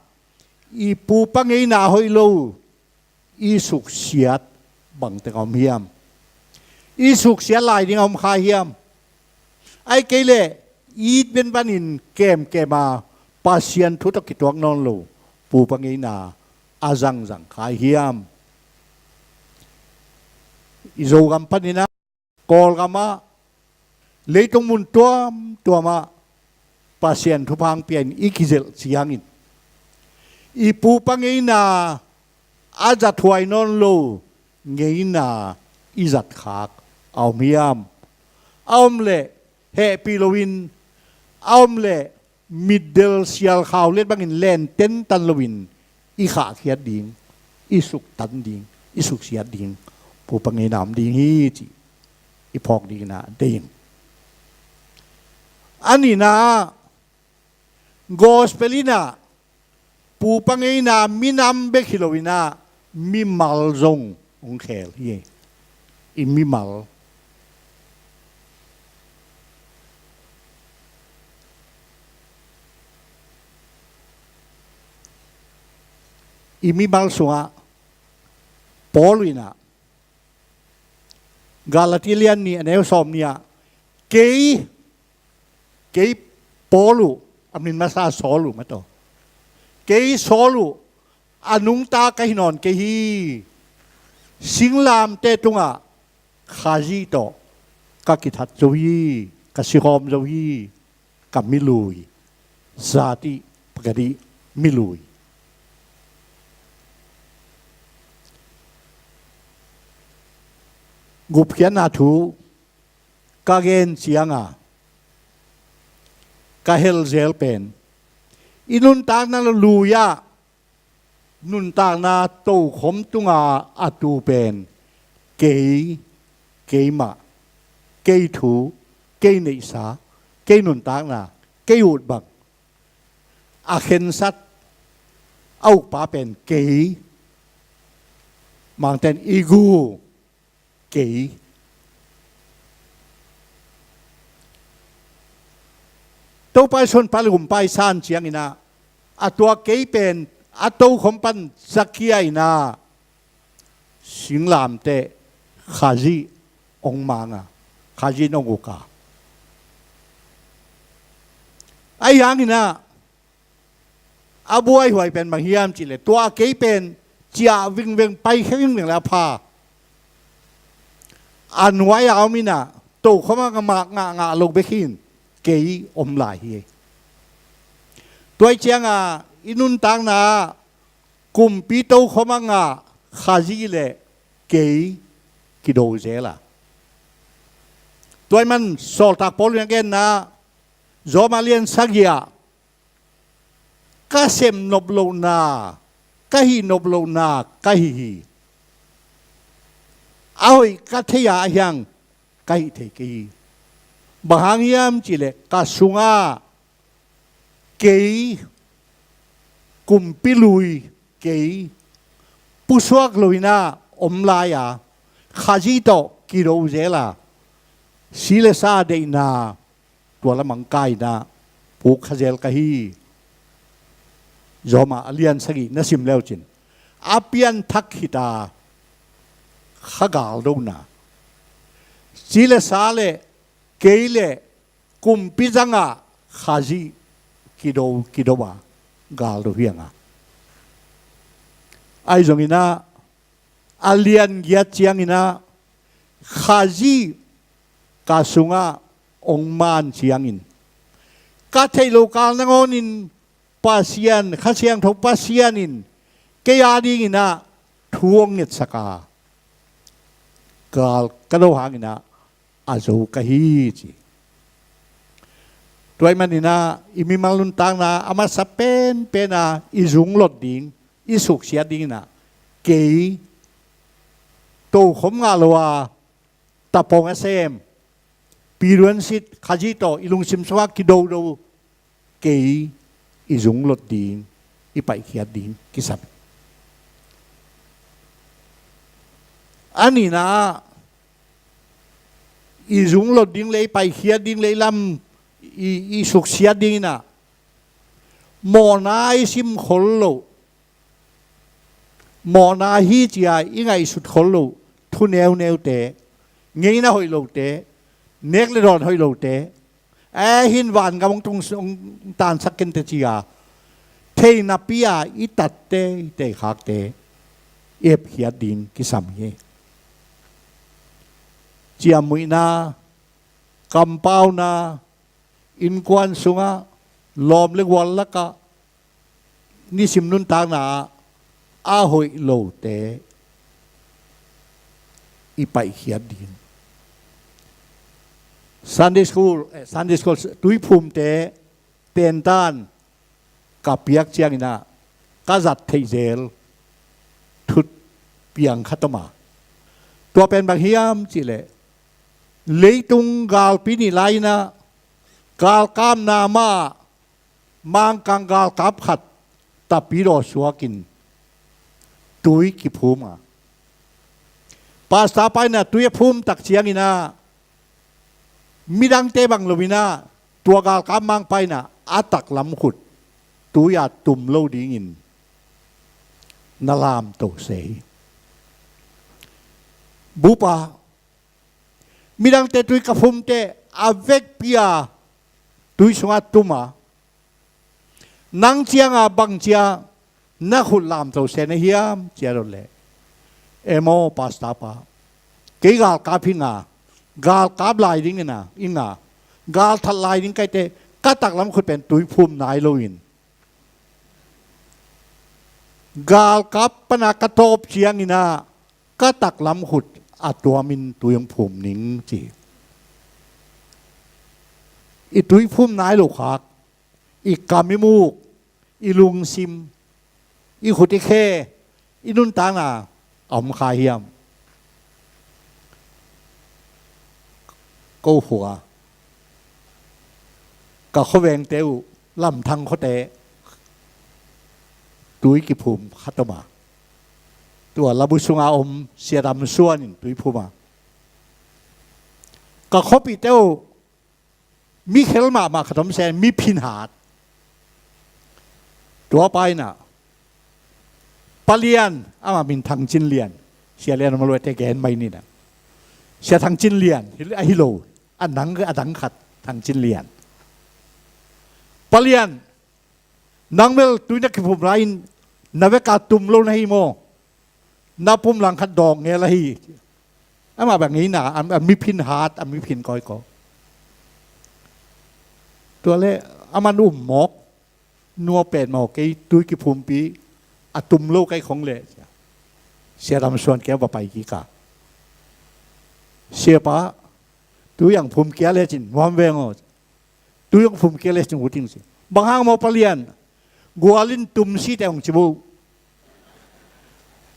ipu pangei na hoilo i suksiat bang te om hiam i suksia lai ding om kha hiam ai kele i ben banin kem kema pasien thu to kitwak non lo ปูปังเอนาอาจังจังขายเฮียมอิโจกัมปันนะกอลกัมมาเลยตรงมุนตัวมาปัสยันทุพังเปลี่ยนอีกิเซลเสียงอินอีปูปังเอนาอาจัดถวยนนโลเงยนาอิจัดขากเอาเมียมเอาเล่เฮปิโลวินเอาเล่มิดเดิลเซียลข่าวเล่นบางอินเล่นเต้นตันโลวินอีขาเขียดดิงอีสุกตันดิงอีสุกเสียดิงปูปังเอนามดิงฮีจีอีพอกดิงนะดิงอันนี้นะโกสเปลินาปูปังเอนามินำเบคิโลวินามิมัลซงองเคลเยอิมิมัลอิมิมัลสุงะปอลุยนะกาลาติเลียนนี่อันเอลซอมเนี่ยเกยปอลุอามินมาซาสอลุมาต่อเกยสอลุอนุงตากัยนอนเกยสิงลามเตตุงะขาจีโตกักิทัดจวีกัสิหอมจวีกับมิลุยซาติปกติมิลุยกุบเขียนนาทูกาเกนเสียงะกาเฮลเซลเป็นอินุนตางนั้นลูยานุนตางนาโตขมตุงาอาตูเป็นเกยมาเกยทูเกยนิสาเกยนุนตางนาเกยอุดบังอาเข็นสัตเอาป้าเป็นเกยมังเตนอีกูเกยตัวไปชนปลุมไปซานเชียงอินาอัตัวเกยเป็นอัตัวขมปันสักเคียอินาสิงลามเตขาจีองมังะขาจีนองกาไอ้ยังอินาอาบัวไอ้หวยเป็นบางเฮียมจิเลตัวเกยเป็นจะวิ่งไปแค่วิ่งแล้วพาอันไว้เอามินะโตเขามากงะลงไปขินเกยอมลายเฮตัวเชียงอินุนตังนากุมปีโตเขามางะขาจีเลเกยกิโดเจล่ะตัวมันสอลตักปอลยังเกนนะจอมาเลียนสักยากะเซมนบโลนากะฮีนบโลนากะฮีเอาอีกกัทยายังไกเทกีบางยามจิเลกัสุงาเกยกุมปิลุยเกยปุสวกลุยนาอมลายาขาจิโตกิโรเจลาศิเลซาเดนาตัวละมังกายนาปุขเจลกะฮีจอมาอเลียนสกีนสิมเลวจินอาเปียนทักขิตาข้ากาลดูนะสิเลสาเลเกยเลกุมพิจังะขาจีกิโดวากาลดูเฮียงะไอ้จงอินะอาเลียนเกียรติยังอินะขาจีกาสุงะองมานเชียงอินกาเทโลกาลนังอนินปัสยันข้าเชียงทบปัสยันินเกียรติอินะทวงเงินสกากาลกระโดดหางนะอาจูกะฮีจีตัวมันนี่นะอิมิมาลุนตังนะอามาสเปนเป็นนะอิจุงลดดิ่งอิสุกเสียดิ่งนะเกยโตขมงาลวาตะปงเซมปีรวนสิทขจิโตอิลุงซิมสวากิโดโดเกยอิจุงลดดิ่งอิไปเขียดดิ่งกิสับอันนี้นะอีจุงลดดิ้งเลยไปเขียดิ้งเลยลำอีสุกเสียดิ้งนะหมอนาอิซิมขลโลหมอนาฮีจียอีไงสุดขลโลทุนแนวเตะเงี้ยนะหอยโลเตะเนกเลดอนหอยโลเตะหินหวานกับตรงตานสักเกนเตจียท na pia itatte te khakte ep hiat ding ki sam he chia muina kampau na in kwan sunga lom le wal la ka ni sim nun ta na a hoi lo te i pai hiat ding Sunday school tui phum te ten tan ka piak chiang ina ka zat thei zel thut piang khatama tua pen bang hiam chi le leitung gal pini laina gal kam na ma mang kang gal kap khat ta pi ro suakin tui ki phuma pasta pai na tui phum tak chiang ina midang te bang lovina tua gal kam mang pai na atak lam khut tu ya tum lo ding in nalam to sei bupa midang te tui ka phum te avek pia tui sunga tuma nang chiang a bang chia na khut lam to se na hiam chia ro le emo pasta pa ke gal ka phina gal kap lai ding na inga gal thal lai ding kai te ka tak lam khut pen tui phum nai lo in gal kap pana ka top chiang ina ka tak lam khut a tua min tuyang phum ning chi i tui phum nai lo khak i kami mu i lung sim i khut i khe i nun ta na om kha hiam câu hùa cả khó vẹn tiêu làm thăng khó tệ túi kịp phùm khát tơ mà tua là bút sung ôm xe đam xuân túi phùm mà cả khó bị tiêu mi khel mà khát tôm xe mi pin hạt tua bay na palian ama min thăng chín liền xe liền mà lôi tê ghen mày nè xe thăng chín liền hi lôอันนั้นก็อันนั้นขัดทางจินเลียนปลียนนังเมลตุยนักผมไรนเวกาตุมโลนให้โมนับปุ่มหลังขัดดองเงี้ยละฮีอันมาแบบนี้นะอันมีพินฮาร์ดอันมีพินก้อยก็ตัวเล่อันมันอุ้มหมอกนัวเป็ดหมอกไอ้ตุยกิพุมปีอัตุมโลกไอ้ของเล่เสียดำส่วนแก้วไปกี่กะเสียปะตัวอย่างภูมิเกียร์เลยจินวันเวงอ๋อตัวอย่างภูมิเกียร์เลยจินหูทิ้งสิบางครั้งมาเปลี่ยนกัวลินตุ่มสีแต่ของจิบู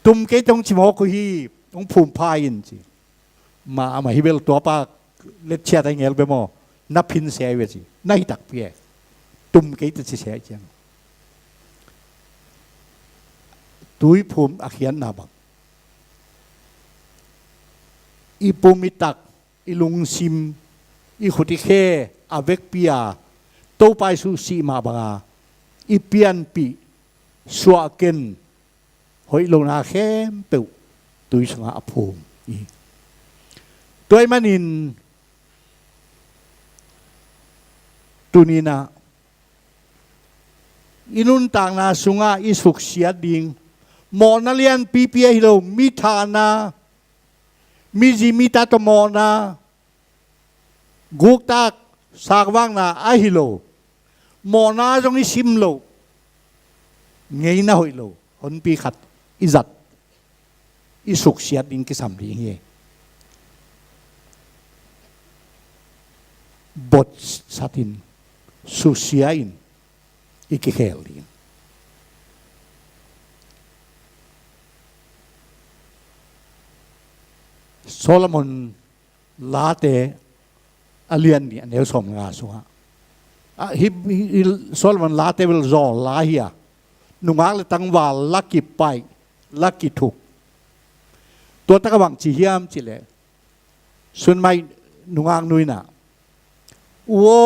ตุ่มเกยตรงจิโมกุฮีต้องภูมิพายินสิมาฮิเบลตัวป้าเล็ดเชียร์ได้เงี้ยไปมั้งนับพินเสียเวสินั่งตักเปียตุ่มเกยจะเสียจังตัวภูมิอาเขียนนาบักอีภูมิตักอีลุงซิมอีขุติเคอาเวกเปียโตไปสู่สีมาบังอาอีเปียนปีสวาเกนหอยลงนาเข้มเปิวตุยสงาภูมิตัวมันอินตุนีนาอินุนต่างนาสุงาอิสุกเสียดิงมอนาเลียนปีเปียฮิโลมิธานามิจิมิตาตโมนากุกตากสากว่างนาไอฮิโลโมนาจงอิซิมโลเงยนาหอยโลคนปีขัดอิจัดอิสุกเสียดิงกิสัมดีเฮบทสัตินสุเสียอินอิกิเคลดิงโซโลมอนลาเตอเลียนนี่อันเดียวสมงาสุฮะโซโลมอนลาเตเวลจอลาเฮียนุ่งอาเลยตั้งว่าลักกิไปลักกิถูกตัวตะกบังจีเฮียมจีเลส่วนไม่นุ่งอางนุยน่ะโว้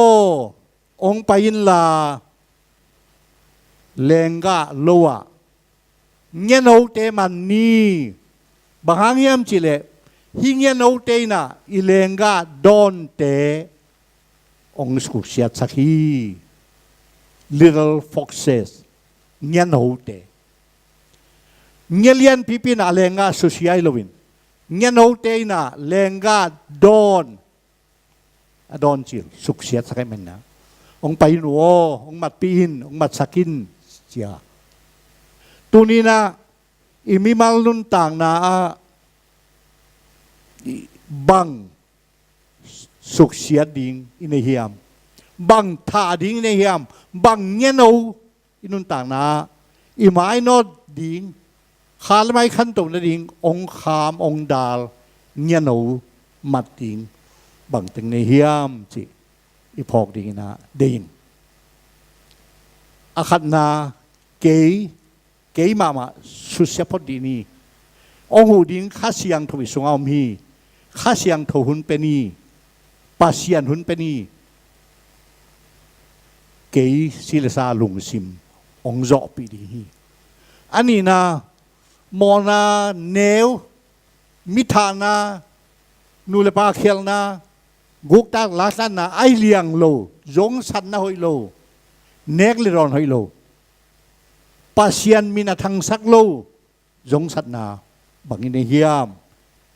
องไปยินลาเลงกาโลวะเงี้ยโนเตมันนี่บางเฮียมจีเลฮิงเงี้ยโนเตน่ะอีเลงกาโดนเตองสุกเสียสักฮี little foxes เงี้ยโนเตเงี้ยเลียนพิพินาเลงกาสุสีไอโลวินเงี้ยโนเตน่ะเลงกาดอนจิลสุขเสียสักมันนะองไปหนูองมัดปีนองมัดสักินเสียตัวนี้นะอิมิมาลุนต่างนะบังสุขเสียดิ่งอินเฮียมบังท่าดิ่งอินเฮียมบังเงี้ยโนอินุนต่างนะอิหมายโนดดิ่งขาลไม่ขันตรงนั้นดิ่งองคามองดาลเงี้ยโนมัดดิ่งบังตึงในเฮียมจิอีพอกดิ่งนะดิ่งอาคัดนาเกยมาสุดเสียพอดีนี่องหูดิ่งข้าเสียงทวิสงเอามีข้าเสียงทหุนเป็นนี่ปัสเซียนหุนเป็นนี่เกยศิลสาลุงซิมองจอปีดีอันนี้นะมอนาเนวมิธานานูเลปาเขียลนากุกตากลาสันนาไอเลียงโลจงสันนาหอยโลเนกลิรอนหอยโลปัสเซียนมินาทังสักโลจงสันนาบังอินเฮียม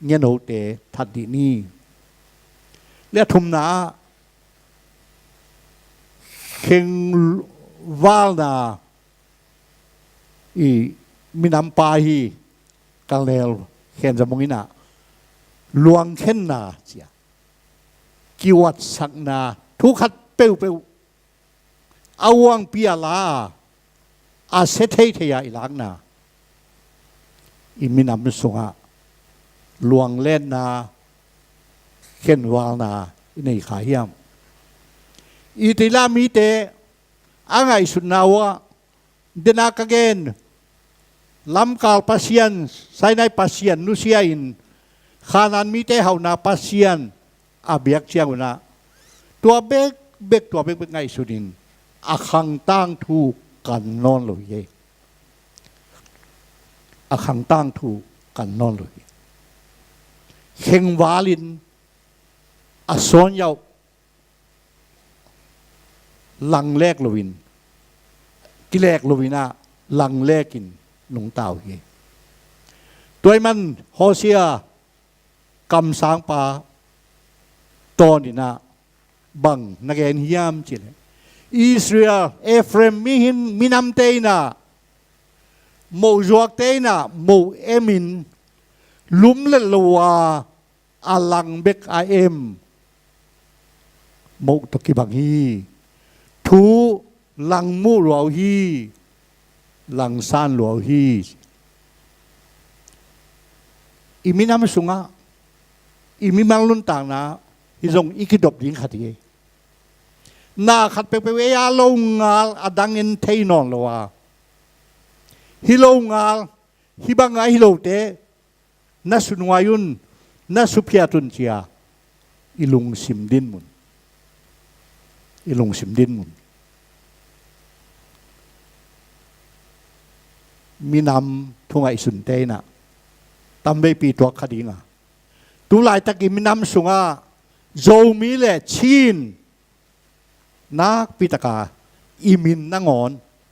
เงี้ยโนเตทัดดีนี่เลี้ยทุมนาเข่งวาลนาอีมินำปาฮีกันเลวเข่งจะมองอินะลวงเข่นนาเจียกิวัดสักนาทุกขัดเปวเอาวังเปียลาอาเซเทเทียอีหลังนาอีมินำสุงะลวงเล่นนาเข่นวาลนาในขาเฮียมอีติลามีเตอังไงสุนาวะเดนากเกนลำกาลปัสเซียนไซในปัสเซียนนุเซียอินขานันมีเตเฮานาปัสเซียนอาเบียกเชียงนะตัวเบกตัวเบกไงสุดินอาคังตั้งถูกกันนอนเลยเยอาคังตั้งถูกกันนอนเลยเข่งวาลินอาสอนยาวลังแรกโลวินกิแรกโลวินาลังแรกกินหลงเต่าเยตัวมันโฮเซียกำสางปาตอนนี้นะบังนักเรียนฮิยามจิเลอิสราเอลเอฟเรมมินำเตนะโมจวกเตนะโมเอมินลุมเลลัวอาลังเบกไอเอ็มโมตกิบังฮีทูลังมูหลวงฮีลังซานหลวงฮีอิมินามสุงะอิมิมังลุนต่างนะฮิจงอิกิดบดิ้งขัดเยนาขัดไปเวียลงงาลอดังเงินเทนอนลัวฮิลงงาลฮิบังไงฮิโลเตนัสุนวายุนนัสุพิยาตุนเจียอิลุงสิมดินมุนอิลุงสิมดินมุนมีนำทุ่งไอสุนเตนะตั้มไปปีตัวคดีงาตุลายตะกิมีนำสุงาโจมีเลชีนนักปิตกาอีมินนางอน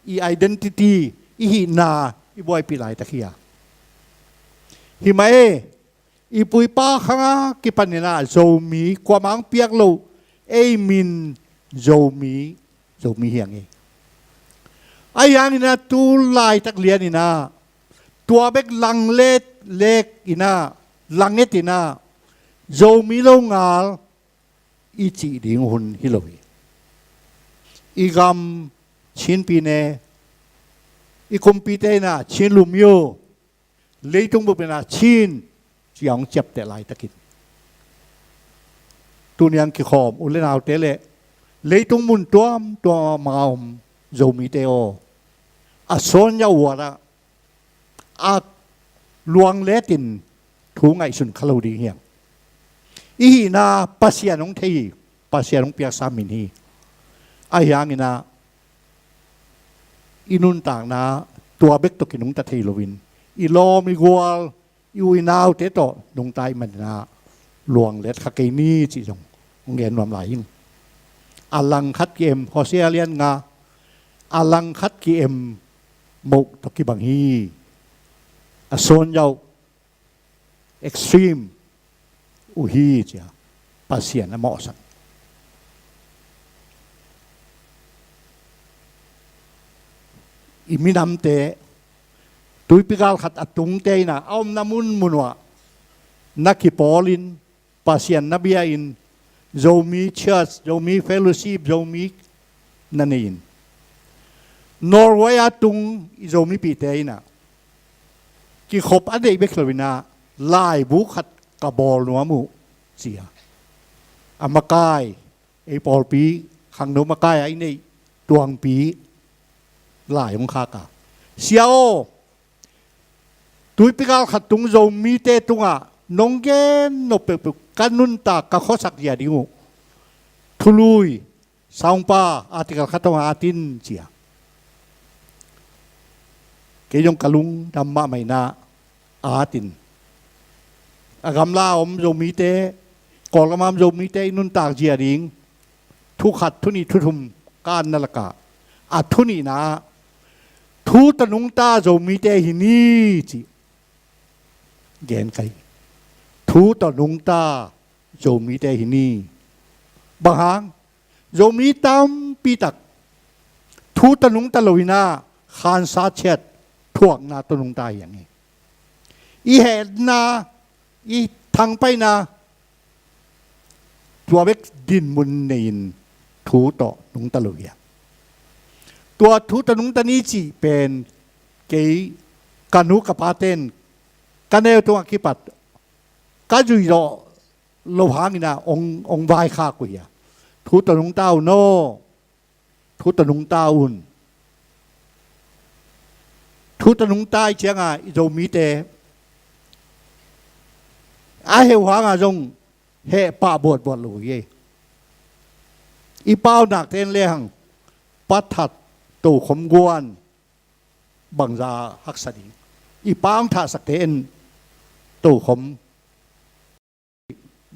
อีไอเดนติตี้อีหินาอีบอยปีลายตะเคียหิมาอีปุยป้าข้างกิปันนาโจมีกว่ามังเปียกโลเอมินโจมีเฮียงไอ้ยังนี่นะตุลายตะเลียนี่นะตัวเบกลังเล็กอินะลังเอตินะโจมีโลงาลอีจีดิ่งหุ่นฮิโลวีอีกำชินปีเนอีคุมปีเตนะชินลุมโยเลยตรงบุปนาชินจียองเจ็บแต่ลายตะกินตัวนี้ยังกิขอมอุเลนเอาเตเลเลยตรงมุนตัวมาอมโจมีเตโออาสอนยาวระอาลวงเลตินถูงไอสุนคลาวดีเฮียงอีนาปัสยานงเทีปัสยานงเปียสามินีไอ้ยังนะอินุนต่างนะตัวเบกตกินงตะเทโลวินอีลอมิกวลอีวินาวเตโตนงไตมันนะหลวงเล็ดขะเกนี่จิจงองเรียนรวมหลายยิ่งอลังคัดเกมฮอเซียเลียนงาอลังคัดเกม มุกตกิบังฮีอโซนยาวเอ็กซ์ตรีมอุฮีจ้ะภาษานะเหมาะสักอิมินำเตตุยปิกาลขัดอตุงเตนะเอาน้ำมุนมุนวะนักขีปอลินภาษานะเบียอินโจมีเชิร์ชโจมีเฟลโลชิพโจมีนั่นเองนอร์เวย์ตุงโจมีปีเตนะกี่ขบอันเดียเบกลวินาลายบุขัดกระบอลนัวมูเสียอามากายไอปอลปีขังโนมากายไอนี่ดวงปีลายของข้ากาเสียวตุยปิกาลขัดตุงโจมีเตตุงอ่ะน้องเกนนบเปปกันนุนตากะข้อสักยาดิงูทุลุยสาวป้าอาติกาขัดตงอาตินเสียเกยงกะลุงดำมาไม่นาอาตินอากำลาอมโจมีเตกอลกามามโจมีเตนุนตากเจียดิงทุกขัดทุนีทุทุมการนั่นละกะอาทุนีนะทุตนุงตาโจมีเตหินีจีเกนไกทุตนุงตาโจมีเตหินีบางหางโจมีตามปีตักทุตนุงตาลวินาขานซาเชตพวกนาตนุงตาอย่างนี้อีเหตุนาอีทางไปนาตัวเวกดินมุนเนินทูต่อนุงตะลุยตัวทูตะนุงตะนี้จีเป็นเกยกันุกปาเตนกันเอวตัวกิปัดกันจุยโลโลหางินาองวายข้ากุยทูตะนุงตาโนทูตะนุงตาอุนทุตนุงใต้เชียงอ่ะโจมีเตอาเหวหางอ่ะจงเหป่าบวชลุยอีเป้าหนักเต้นเลี้ยงปัดถัดตู่ขมกวนบังซาฮักษดีอีเป้าถัดสักเต้นตู่ขม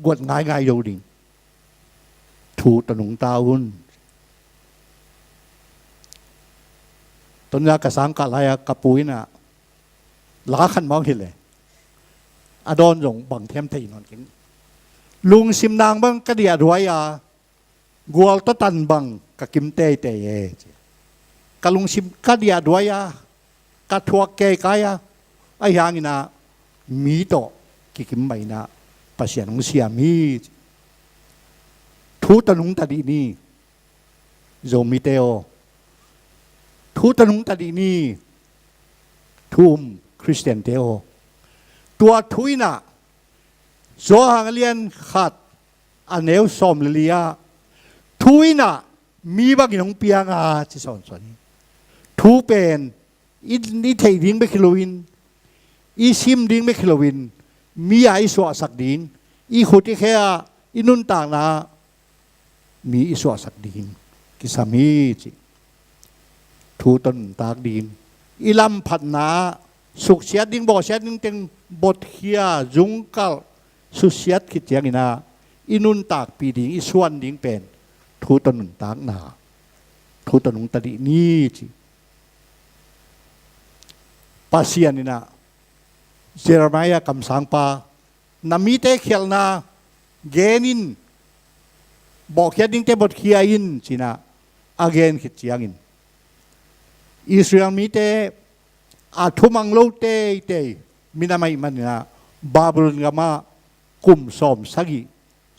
กวดง่ายโยดิงทุตนุงตาอุนตอนนี้กระสังกัดอะไรกับปุ้ยน่ะล้าขันมองเห็นเลยอดอนหลงบังเทียมไทยนอนกินลุงซิมนางบังกระเดียดไว้กัวตตันบังกะกิมเตยเตยกะลุงซิมกระเดียดไว้กะทัวเกยกายไอ้ยังนี่นะมีโตกิมไม่นะปัสยานุเสียมีทุตนุงตัดนี่โจมิเตโอทุตนุงตัดนี่ทุมคริสเตียนเตโอตัวทุยน่ะโซหังเลียนขัดอันเนวสอมเลียทุยน่ะมีบางอย่างเปียงที่สอนนี้ทุเป็นอีเทดิ้งไปคิโลวินอีซิมดิ้งไปคิโลวินมีไอสวะสักดิ้งอีขุดที่แค่อีนุนต่างนะมีอีสวะสักดิ้งกิสามีจิทูตนตากดิ้งอีลำผัดนาสุขเสียดิ้งบ่เสียดิ้งเต็งบทเขียจุงกัลสุเสียดคิดอย่างนี้นะอินุนตากปีดิ้งอีส่วนดิ้งเป็นทูตนุนตากนาทูตนุนตดีนี่จีปัสยานี่นะเจรมายากำสังปานามิเตเขียลนาเกนินบอกเขียดิ้งเตบทเขียอินจีนะอาเกนคิดอย่างนี้อิสราเอลมีเตอาทุมังโลเตเตมินาไม่มันนะบาบิโลนกามากุมสอมสักี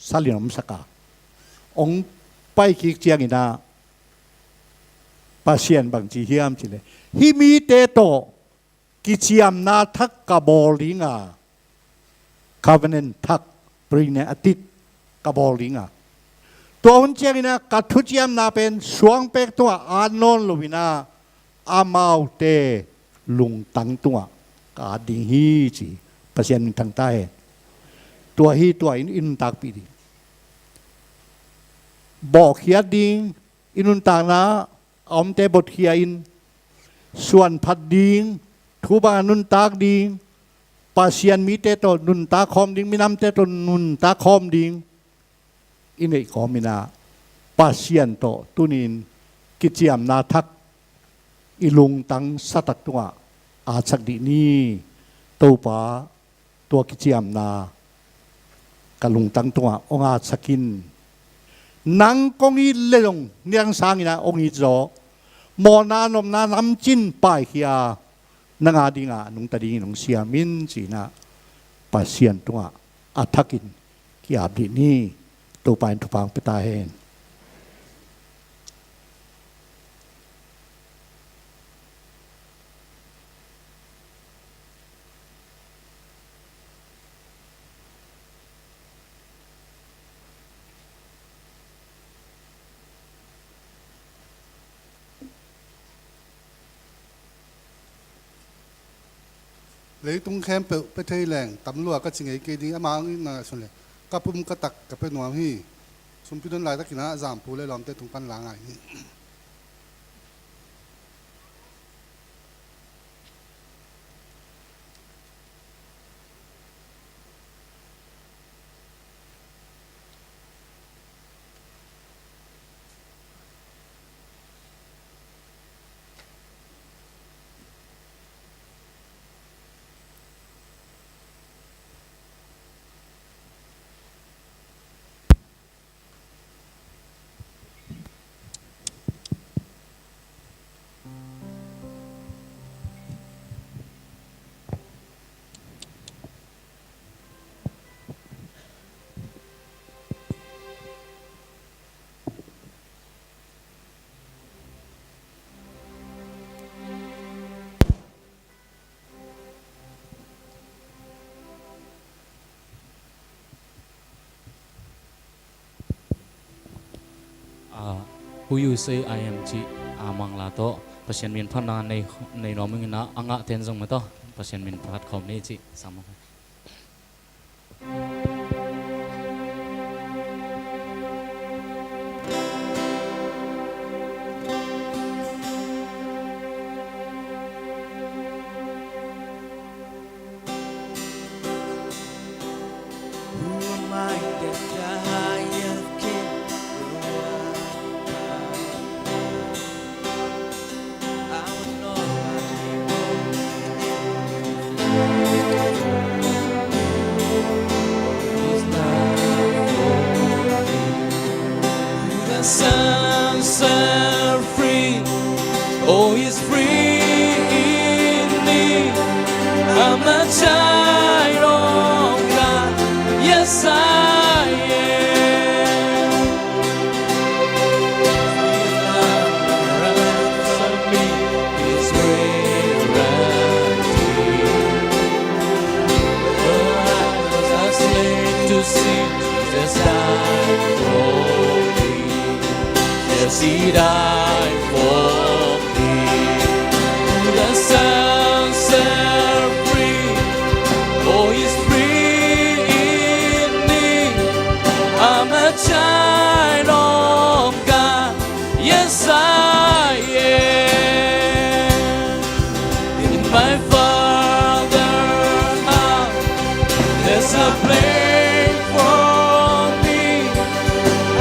สัลินมสกาองไปคิกเจียงอินาปัสยานบางจีเฮียมจิเลฮิมีเตโตกิจิยมนาทักกะบอลิงาคาเวนนทักปริเนอติตกะบอลิงาตัวหุ่นเจียงอินากัทุจิยมนาเป็นสวงเป็กตัวอานนลวินาอามาเตลุงตังตัวกาดิฮีจีปัสยานทางใต้ตัวฮีตัวอินตากปีดีบอกเขียดิงอินุนตากนะอมเตบทเขียอินส่วนพัดดิงทูบานุนตากดิงปัสยานมีเตตนุนตาคอมดิงมีน้ำเตตนุนตาคอมดิงอินเอกคอมินาปัสยานโตตุนินกิจยามนาทัก อีลุงตั้งสัตตัวอาชักดีนี่ตัวป้าตัวกิจยามนากะลุงตั้งตัวองอาชักินนังกงอีเลี้ยงเนียงสางนะองอีจอมอนานมนานำจินไปเฮียนังอาดิงานุงตาดิงนุงเสียมินจีนะปัสเซียนตัวอาทักินqui abdi ni tupain tupang petahen
lấy tung khem pe thei leng tam lua ka chingai ke ding ama na sun le ka pum ka tak ka pe nuam hi sum pi don lai ta kina zam pu le lom te tung pan la ngai ni
Who you say I am chi amang la to pasien min phana nei noming na anga ten jong ma to pasien min phat khom nei chi sam Oh, he's free in me. I'm a child of God. Yes, I am. His love ransomed me. His great remedy. I was a slave to sin. Jesus died for me. Yes, he died for me. The Son set free, oh, he's free in me. I'm a child of God, yes I am. In my Father's house, there's a place for me.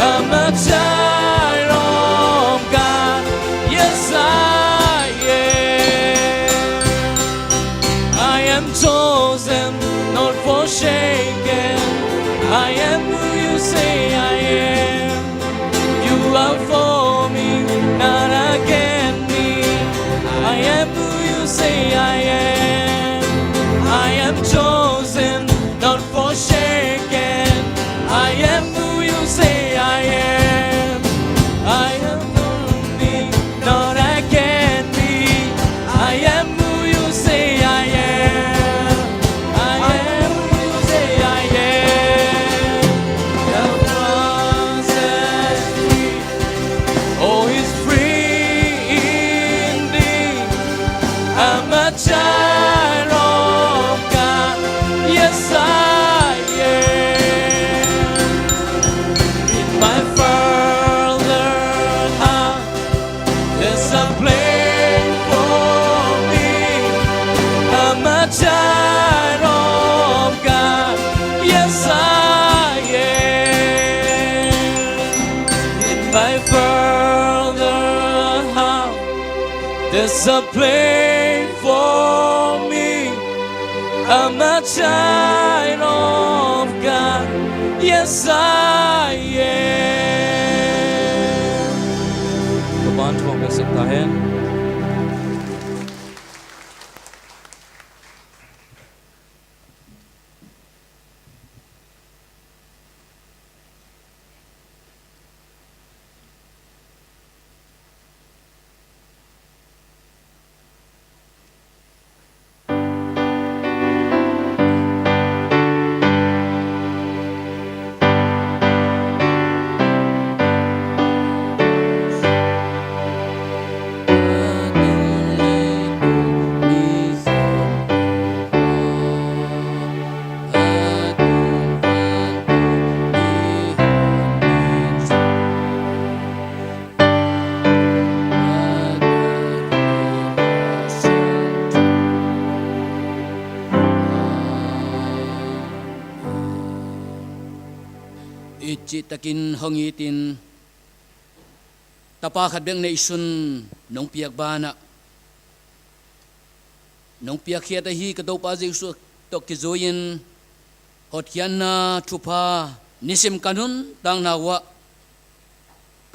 I'm a child of God, yes I am chosen, not forsaken. I am who you say I am. You are for me, not against me. I am who you say I am. I am chosen, not forsaken. I am who you say I am. I am for me, not against me. I am who you say I am. Child of God, yes I am. In my Father's house, there's a place for me. I'm a child of God, yes I am. In my Father's house, There's a place for me. I'm a child of God. Yes, I am. Các bạn thuộc về sự ta hen. Ichi takin hongitin tapakat beng na isun nong piyak bana nong piyak hiya tahi kadaw pa Jesu tok kizoyin hotyan na tupa nisim kanun tang nawa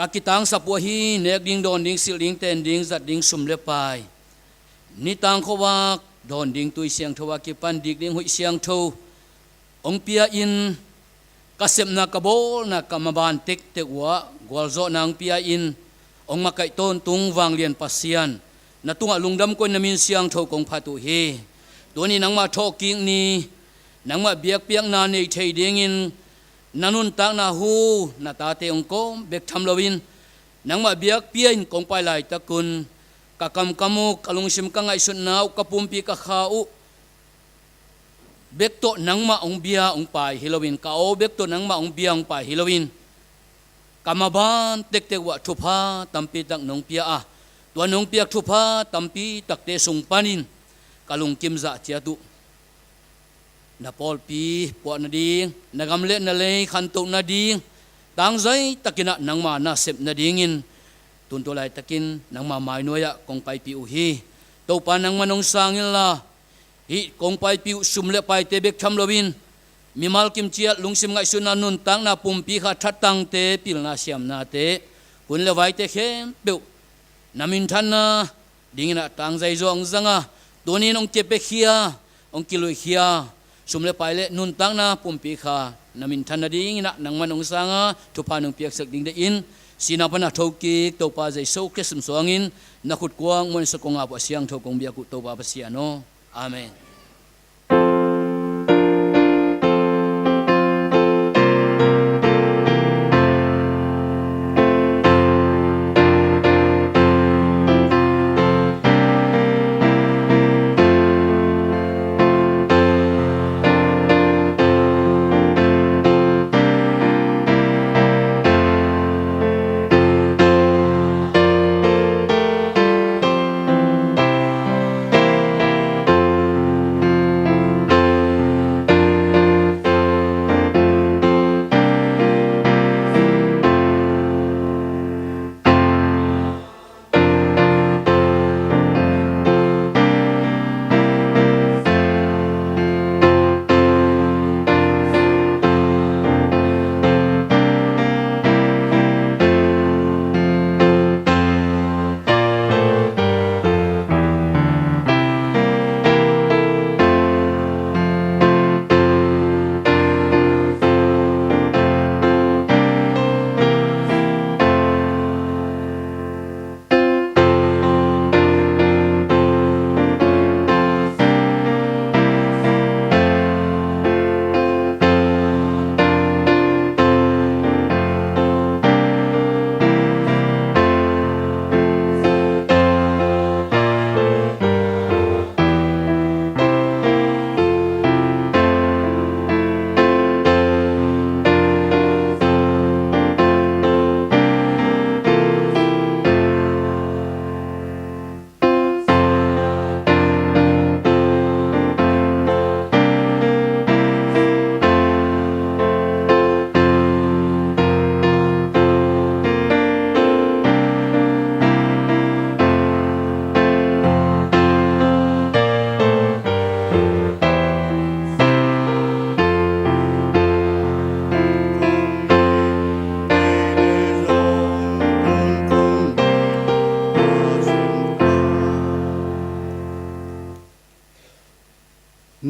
kakitang sapuahi nek ding don ding siling ten ding zat ding sumlepay ni tang khowak don ding tui siang thowa ki pandik ding hui siang tho ong pia in kasem na kabol na kamabantik tekwa gwalzo nang pia in ong makai ton tung wang lian pasian na tunga lungdam ko namin siang tho kong phatu he doni nang ma talking ni nang ma biak piak na nei thei dingin nanun tak na hu na tate ong ko bek tham lowin nang ma biak pian kong pai lai takun kakam kamu kalung sim ka ngai sun nau kapumpi ka khau bekto nangma ong bia ong pai hilowin ka o bekto nangma ong bia ong pai hilowin kamaban tek wa thupa tampi tak nong pia a tua nong pia thupa tampi takte sung panin kalung kimza chiatu na pol pi po na ding nagamle na le khanto na ding tang zai takina nangma na sep na dingin tuntulay takin nangma mai noya kong pai pi uhi to pa nang manong sangil la hi kong pai piu sumle pai tebek tham lowin mimal kim chia lungsim ngai sunan nun tang na pumpi kha thatang te pil na siam na te kun le vai te khem pe namin than na dingina tang zai zong zanga tonin ong tepe khia ong kiloi khia sumle pai le nun tang na pumpi kha namin than na dingina nangman ong sanga thupa nong piak sak ding de in sinapana thoki to pa zai so kesum soangin nakhut kwang mon sa konga pa siang thokong bia ku to pa pasiano Amen.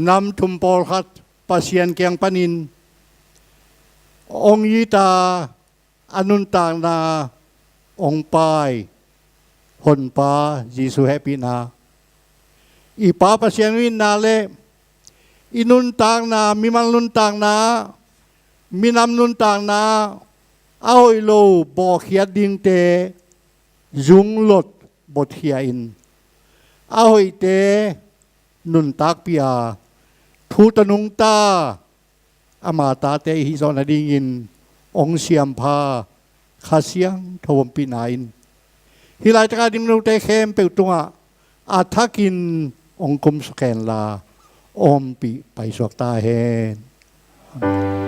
นำทุมปอลขัดปัสยันเกียงปนินองยิตาอนุนตางนาองปายหนปายิสุแฮปินาอีปาปัสยันวินนาเลอินุนตางนามิมันนุนตางนามินำนุนตางนาเอาไอโลบอกเขียดิงเตยุงหลดบทเขียอินเอาไอเตนุนตักปียทูตนุงตาอามาตาเตฮิซอนดิงินองเสียมพาคาเซียงทวมปีนายนฮิลายตกาดิมนุเตเข้มเปิลตัวอาทักินองคุมสแกนลาอมปีไปสวกตาเฮน